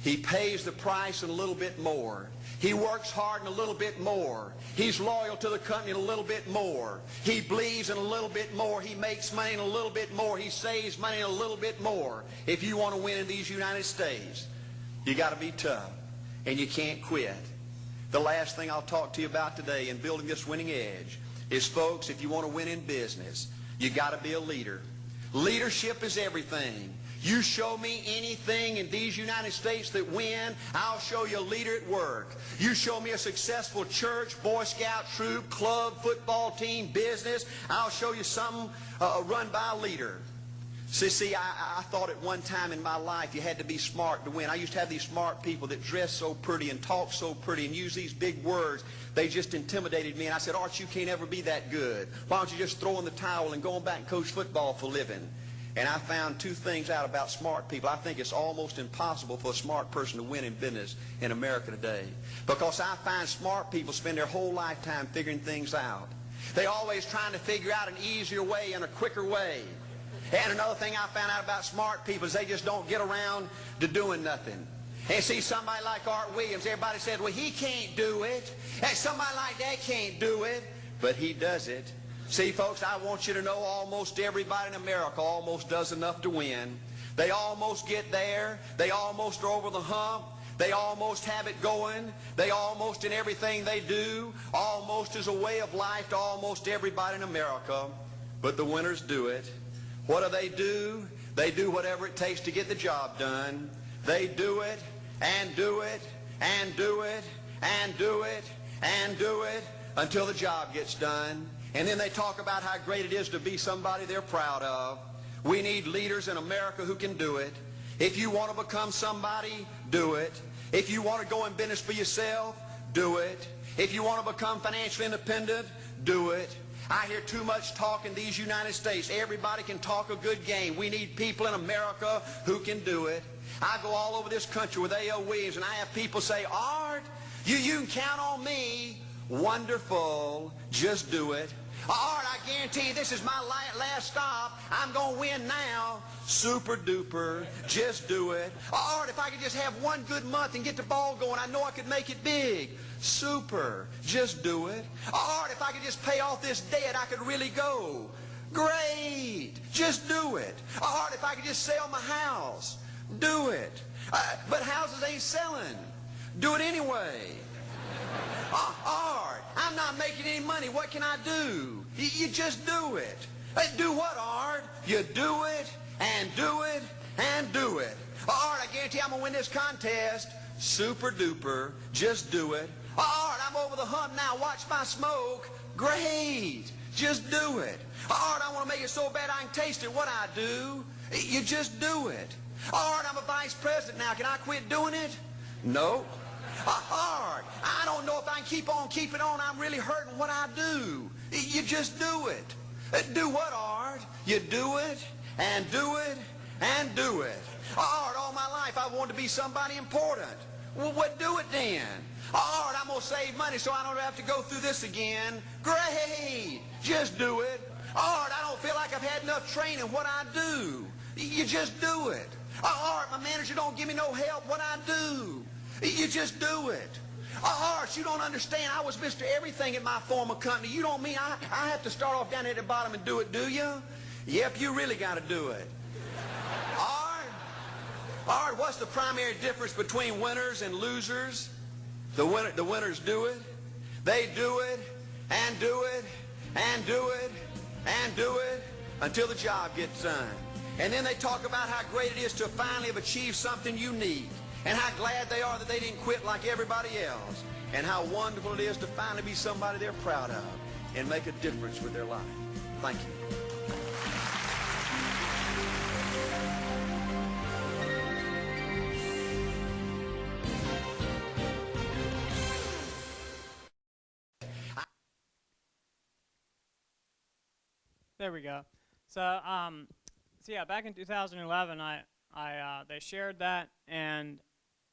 He pays the price and a little bit more. He works hard and a little bit more. He's loyal to the company and a little bit more. He believes in a little bit more. He makes money and a little bit more. He saves money and a little bit more. If you want to win in these United States, you got to be tough and you can't quit. The last thing I'll talk to you about today in building this winning edge is, folks, if you want to win in business, You got to be a leader. Leadership is everything. You show me anything in these United States that win, I'll show you a leader at work. You show me a successful church, Boy Scout troop, club, football team, business, I'll show you something run by a leader. See, I thought at one time in my life you had to be smart to win. I used to have these smart people that dress so pretty and talk so pretty and use these big words. They just intimidated me. And I said, Art, you can't ever be that good. Why don't you just throw in the towel and go on back and coach football for a living? And I found two things out about smart people. I think it's almost impossible for a smart person to win in business in America today. Because I find smart people spend their whole lifetime figuring things out. They're always trying to figure out an easier way and a quicker way. And another thing I found out about smart people is they just don't get around to doing nothing. And see, somebody like Art Williams, everybody said, well, he can't do it. And somebody like that can't do it. But he does it. See, folks, I want you to know almost everybody in America almost does enough to win. They almost get there. They almost are over the hump. They almost have it going. They almost, in everything they do, almost is a way of life to almost everybody in America. But the winners do it. What do? They do whatever it takes to get the job done. They do it, and do it, and do it, and do it, and do it, until the job gets done. And then they talk about how great it is to be somebody they're proud of. We need leaders in America who can do it. If you want to become somebody, do it. If you want to go in business for yourself, do it. If you want to become financially independent, do it. I hear too much talk in these United States. Everybody can talk a good game. We need people in America who can do it. I go all over this country with A.L. Williams, and I have people say, Art, you can count on me. Wonderful. Just do it. Art, I guarantee you this is my last stop. I'm going to win now. Super duper. Just do it. Art, if I could just have one good month and get the ball going, I know I could make it big. Super. Just do it. Art, if I could just pay off this debt, I could really go. Great. Just do it. Art, if I could just sell my house. Do it. But houses ain't selling. Do it anyway. Art, I'm not making any money. What can I do? You just do it. Do what, Art? You do it, and do it, and do it. Art, I guarantee I'm going to win this contest. Super duper. Just do it. Art, I'm over the hump now. Watch my smoke. Great. Just do it. Art, I want to make it so bad I can taste it. What I do? You just do it. Art, I'm a vice president now. Can I quit doing it? No. Art, I don't know if I can keep on keeping on. I'm really hurting. What I do? You just do it. Do what, Art? You do it, and do it, and do it. Art, all my life I wanted to be somebody important. Well, what do it then? Art, I'm going to save money so I don't have to go through this again. Great. Just do it. Art, I don't feel like I've had enough training. What I do? You just do it. Art, my manager don't give me no help. What I do? You just do it. Art, you don't understand. I was Mr. Everything at my former company. You don't mean I have to start off down at the bottom and do it, do you? Yep, you really got to do it. Art, what's the primary difference between winners and losers? The winners do it. They do it, and do it, and do it, and do it, until the job gets done. And then they talk about how great it is to finally have achieved something unique, and how glad they are that they didn't quit like everybody else, and how wonderful it is to finally be somebody they're proud of and make a difference with their life. Thank you. There we go. So yeah, back in 2011, they shared that, and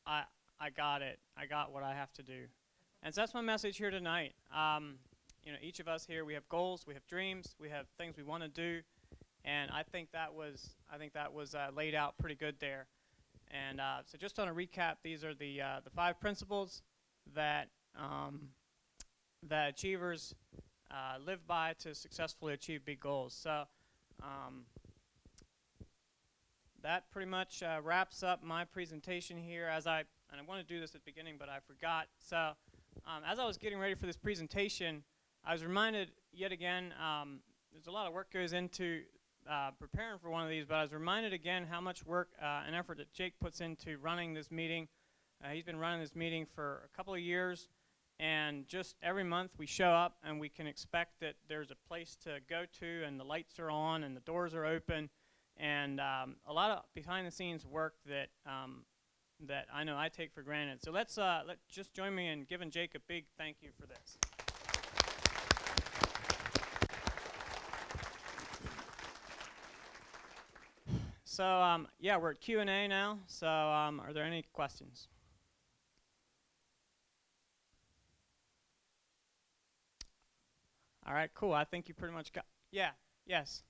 I got it. I got what I have to do, and so that's my message here tonight. You know, each of us here, we have goals, we have dreams, we have things we want to do, and I think that was laid out pretty good there. And so just on a recap, these are the 5 principles that that achievers live by to successfully achieve big goals. So that pretty much wraps up my presentation here. And I want to do this at the beginning, but I forgot. So as I was getting ready for this presentation, I was reminded yet again there's a lot of work goes into preparing for one of these, but I was reminded again how much work and effort that Jake puts into running this meeting. He's been running this meeting for a couple of years, and just every month we show up and we can expect that there's a place to go to, and the lights are on and the doors are open, and a lot of behind-the-scenes work that that I know I take for granted. So let's just join me in giving Jake a big thank you for this. So yeah, we're at Q&A now. So are there any questions? All right, cool. I think you pretty much got. Yeah. Yes.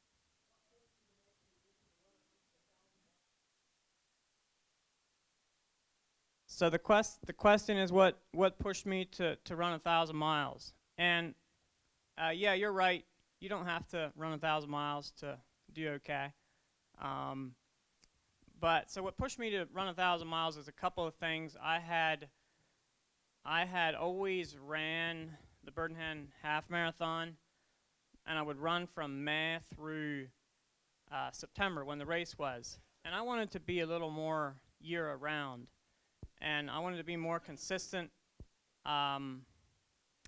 So the question is what pushed me to run 1,000 miles? And yeah, you're right. You don't have to run 1,000 miles to do okay. But so what pushed me to run 1,000 miles is a couple of things. I had always ran the Birmingham Half Marathon, and I would run from May through September when the race was. And I wanted to be a little more year-round, and I wanted to be more consistent, and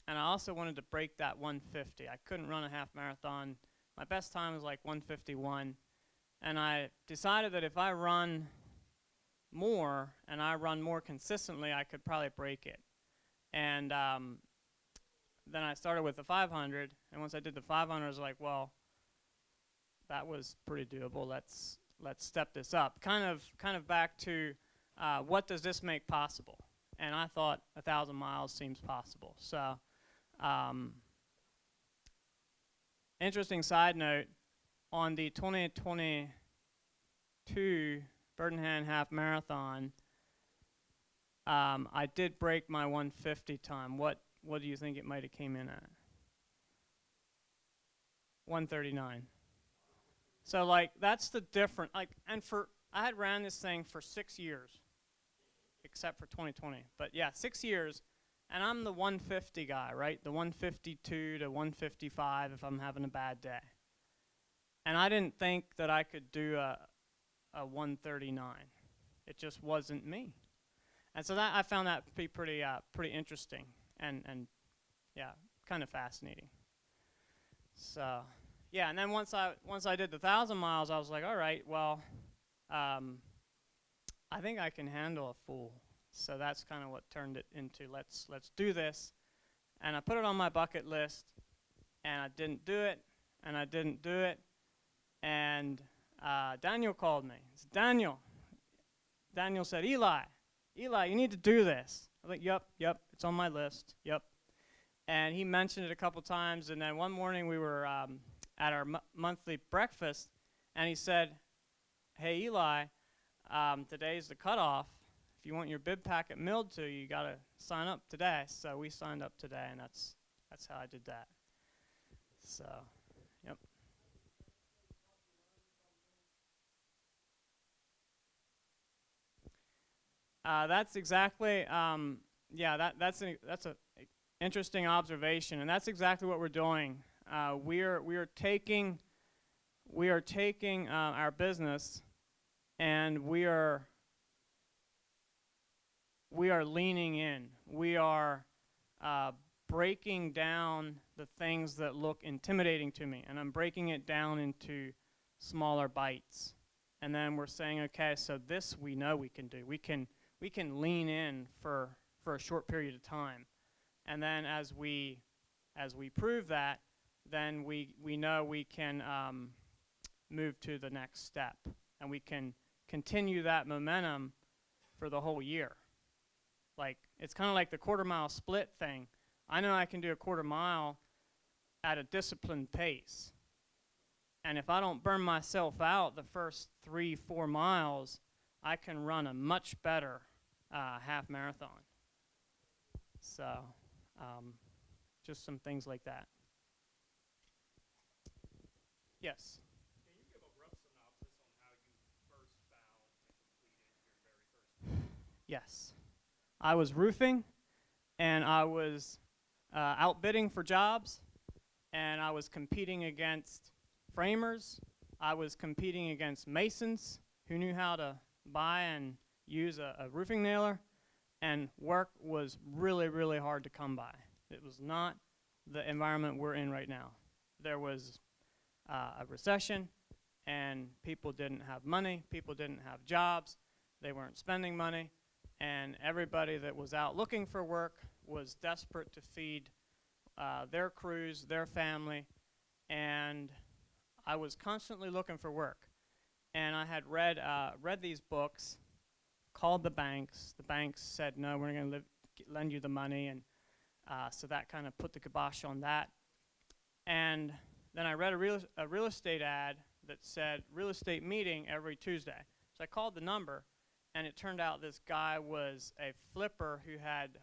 I also wanted to break that 150. I couldn't run a half marathon. My best time was like 151, and I decided that if I run more and I run more consistently, I could probably break it. And then I started with the 500, and once I did the 500, I was like, well, that was pretty doable. Let's step this up. Kind of back to what does this make possible? And I thought 1,000 miles seems possible. So, interesting side note, on the 2022 Birmingham Half Marathon, I did break my 150 time. What do you think it might have came in at? 139. So like that's the difference. Like, and I had ran this thing for 6 years, except for 2020. But yeah, 6 years, and I'm the 150 guy, right? The 152 to 155 if I'm having a bad day. And I didn't think that I could do a 139. It just wasn't me. And so that I found that to be pretty interesting and yeah, kind of fascinating. So yeah, and then once I did the 1,000 miles, I was like, all right, well, I think I can handle a full. So that's kind of what turned it into let's do this. And I put it on my bucket list, and I didn't do it, and I didn't do it, and Daniel called me. It's Daniel said, Eli, you need to do this. I was like, yep, it's on my list, yep. And he mentioned it a couple times, and then one morning we were at our monthly breakfast, and he said, hey, Eli, today's the cutoff. If you want your bib packet milled to you, got to sign up today. So we signed up today, and that's how I did that. So, yep. That's exactly, that's a interesting observation, and that's exactly what we're doing. We are taking our business, and we are leaning in. We are breaking down the things that look intimidating to me, and I'm breaking it down into smaller bites. And then we're saying, okay, so this we know we can do. We can lean in for a short period of time, and then as we prove that, then we know we can move to the next step, and we can continue that momentum for the whole year. Like, it's kind of like the quarter-mile split thing. I know I can do a quarter mile at a disciplined pace, and if I don't burn myself out the first 3-4 miles, I can run a much better half marathon. So just some things like that. Yes? Can you give a rough synopsis on how you first found and completed your very first? Yes. I was roofing, and I was outbidding for jobs, and I was competing against framers. I was competing against masons who knew how to buy and use a roofing nailer, and work was really, really hard to come by. It was not the environment we're in right now. There was a recession, and people didn't have money, people didn't have jobs, they weren't spending money, and everybody that was out looking for work was desperate to feed their crews, their family, and I was constantly looking for work. And I had read these books called the banks. The banks said, no, we're going to lend you the money, and so that kind of put the kibosh on that. And then I read a real estate ad that said real estate meeting every Tuesday. So I called the number, and it turned out this guy was a flipper who had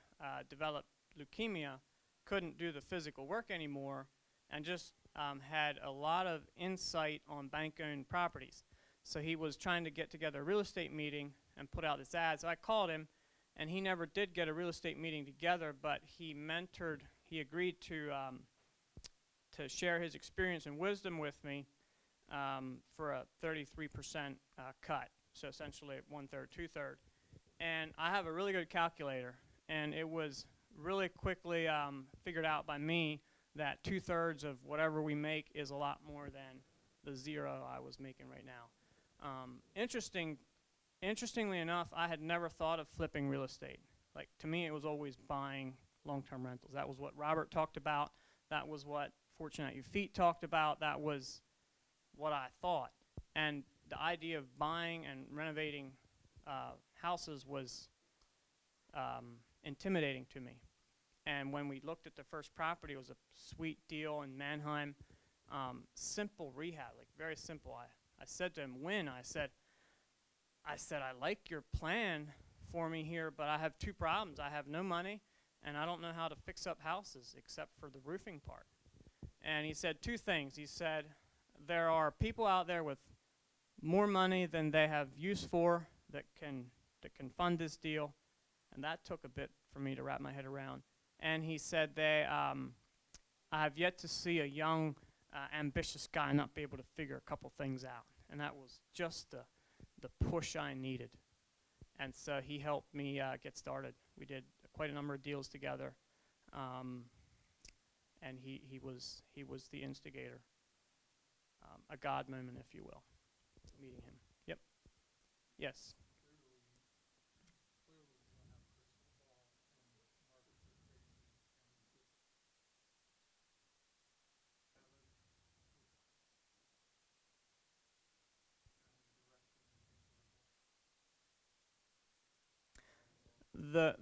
developed leukemia, couldn't do the physical work anymore, and just had a lot of insight on bank-owned properties. So he was trying to get together a real estate meeting and put out this ad. So I called him, and he never did get a real estate meeting together, but he agreed to share his experience and wisdom with me for a 33% cut. So essentially 1/3, 2/3. And I have a really good calculator, and it was really quickly figured out by me that 2/3 of whatever we make is a lot more than the zero I was making right now. Interestingly enough, I had never thought of flipping real estate. Like, to me, it was always buying long-term rentals. That was what Robert talked about. That was what Fortune at Your Feet talked about. That was what I thought. And the idea of buying and renovating houses was intimidating to me. And when we looked at the first property, it was a sweet deal in Mannheim. Simple rehab, like very simple. I said to him, I said, I like your plan for me here, but I have two problems. I have no money, and I don't know how to fix up houses except for the roofing part. And he said two things. He said, there are people out there with more money than they have use for that can fund this deal, and that took a bit for me to wrap my head around. And he said I have yet to see a young, ambitious guy not be able to figure a couple things out, and that was just the push I needed. And so he helped me get started. We did quite a number of deals together, and he was the instigator, a God moment, if you will, meeting him. Yep. Yes.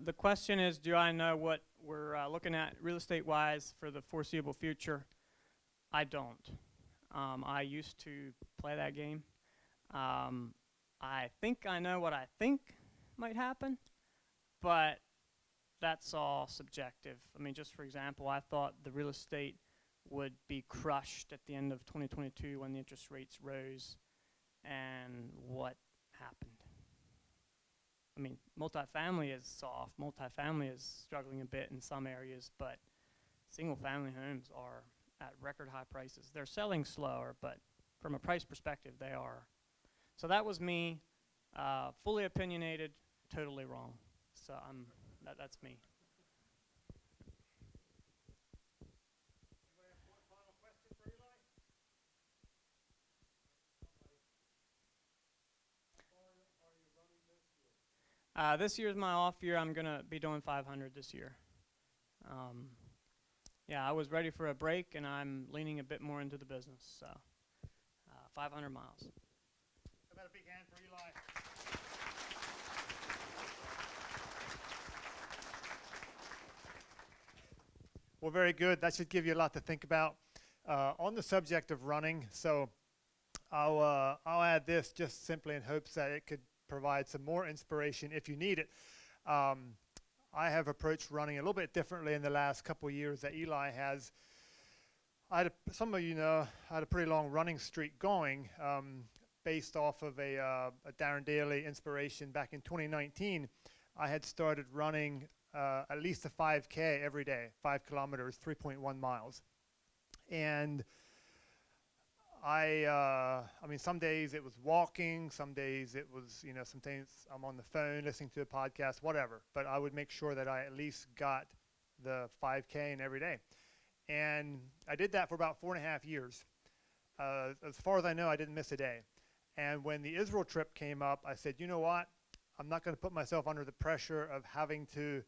The question is, do I know what we're looking at real estate-wise for the foreseeable future? I don't. I used to play that game. I think I know what I think might happen, but that's all subjective. I mean, just for example, I thought the real estate would be crushed at the end of 2022 when the interest rates rose, and what happened? I mean, multifamily is soft. Multifamily is struggling a bit in some areas, but single-family homes are at record high prices. They're selling slower, but from a price perspective, they are. So that was me, fully opinionated, totally wrong. So that's me. Anybody have one final question for Eli? How far are you running this year? This year's my off year. I'm going to be doing 500 this year. Yeah, I was ready for a break, and I'm leaning a bit more into the business. So 500 miles. How about a big hand for Eli? Well, very good. That should give you a lot to think about. On the subject of running, so I'll add this just simply in hopes that it could provide some more inspiration if you need it. I have approached running a little bit differently in the last couple of years that Eli has. Some of you know, I had a pretty long running streak going based off of a Darren Daly inspiration back in 2019. I had started running at least a 5K every day, 5 kilometers, 3.1 miles. And I mean, some days it was walking, some days it was, some days I'm on the phone listening to a podcast, whatever. But I would make sure that I at least got the 5K in every day. And I did that for about 4.5 years. As far as I know, I didn't miss a day. And when the Israel trip came up, I said, you know what? I'm not going to put myself under the pressure of having to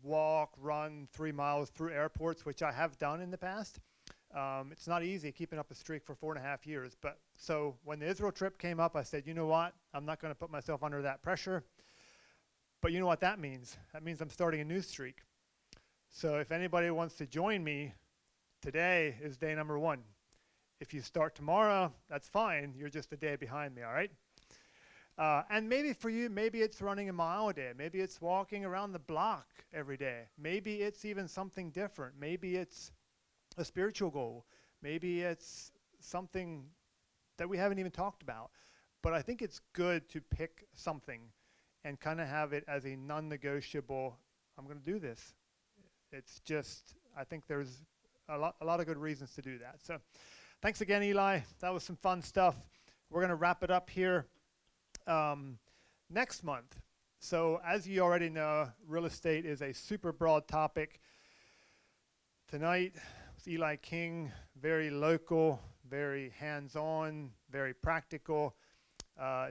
run 3 miles through airports, which I have done in the past. It's not easy keeping up a streak for 4.5 years. But so when the Israel trip came up, I said, you know what? I'm not going to put myself under that pressure. But you know what that means? That means I'm starting a new streak. So if anybody wants to join me, today is day number 1. If you start tomorrow, that's fine. You're just a day behind me, all right? And maybe for you, maybe it's running a mile a day. Maybe it's walking around the block every day. Maybe it's even something different. Maybe it's a spiritual goal. Maybe it's something that we haven't even talked about. But I think it's good to pick something and kind of have it as a non-negotiable, I'm going to do this. It's just, I think there's a lot of good reasons to do that. So thanks again, Eli. That was some fun stuff. We're going to wrap it up here next month. So as you already know, real estate is a super broad topic. Tonight was Eli King, very local, very hands-on, very practical.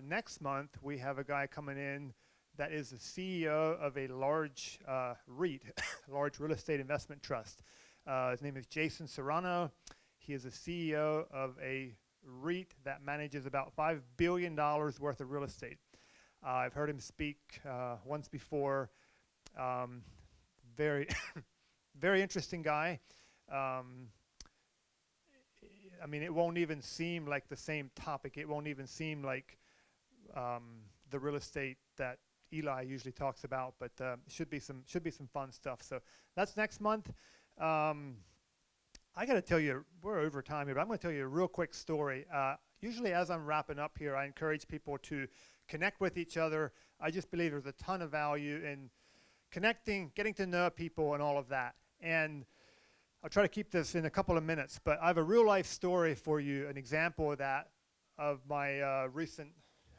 Next month, we have a guy coming in that is the CEO of a large REIT, large real estate investment trust. His name is Jason Serrano. He is the CEO of a REIT that manages about $5 billion worth of real estate. I've heard him speak once before. Very, very interesting guy. I mean, it won't even seem like the same topic. It won't even seem like the real estate that Eli usually talks about, but should be some fun stuff. So that's next month. I got to tell you, we're over time here, but I'm going to tell you a real quick story. Usually as I'm wrapping up here, I encourage people to connect with each other. I just believe there's a ton of value in connecting, getting to know people and all of that. And I'll try to keep this in a couple of minutes, but I have a real life story for you, an example of that, of my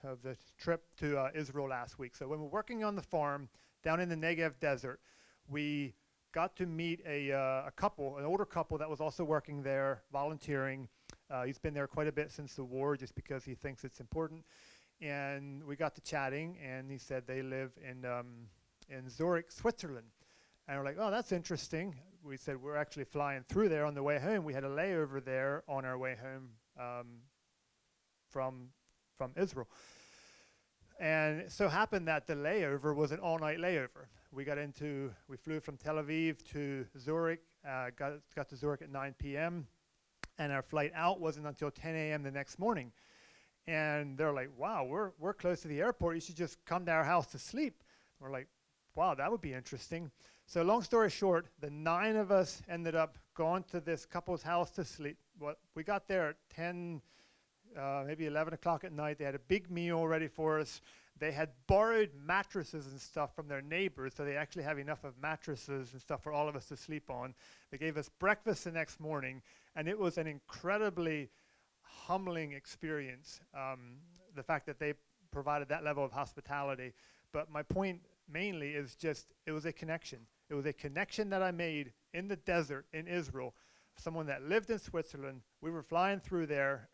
of the trip to Israel last week. So when we're working on the farm down in the Negev desert, we got to meet a couple, an older couple that was also working there, volunteering. He's been there quite a bit since the war just because he thinks it's important. And we got to chatting, and he said they live in Zurich, Switzerland. And we're like, oh, that's interesting. We said we're actually flying through there on the way home. We had a layover there on our way home from Israel. And it so happened that the layover was an all-night layover. We flew from Tel Aviv to Zurich, got to Zurich at 9 p.m., and our flight out wasn't until 10 a.m. the next morning. And they're like, wow, we're close to the airport. You should just come to our house to sleep. We're like, wow, that would be interesting. So long story short, the 9 of us ended up going to this couple's house to sleep. We got there at 10, maybe 11 o'clock at night. They had a big meal ready for us. They had borrowed mattresses and stuff from their neighbors, so they actually have enough of mattresses and stuff for all of us to sleep on. They gave us breakfast the next morning, and it was an incredibly humbling experience, the fact that they provided that level of hospitality. But my point mainly is just, it was a connection. It was a connection that I made in the desert in Israel, someone that lived in Switzerland. We were flying through there.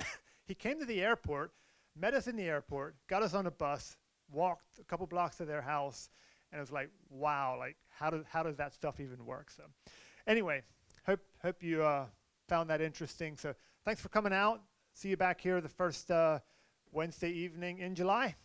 He came to the airport, met us in the airport, got us on a bus, walked a couple blocks to their house, and it was like, wow, like how does that stuff even work? So anyway, hope you found that interesting. So thanks for coming out. See you back here the first Wednesday evening in July.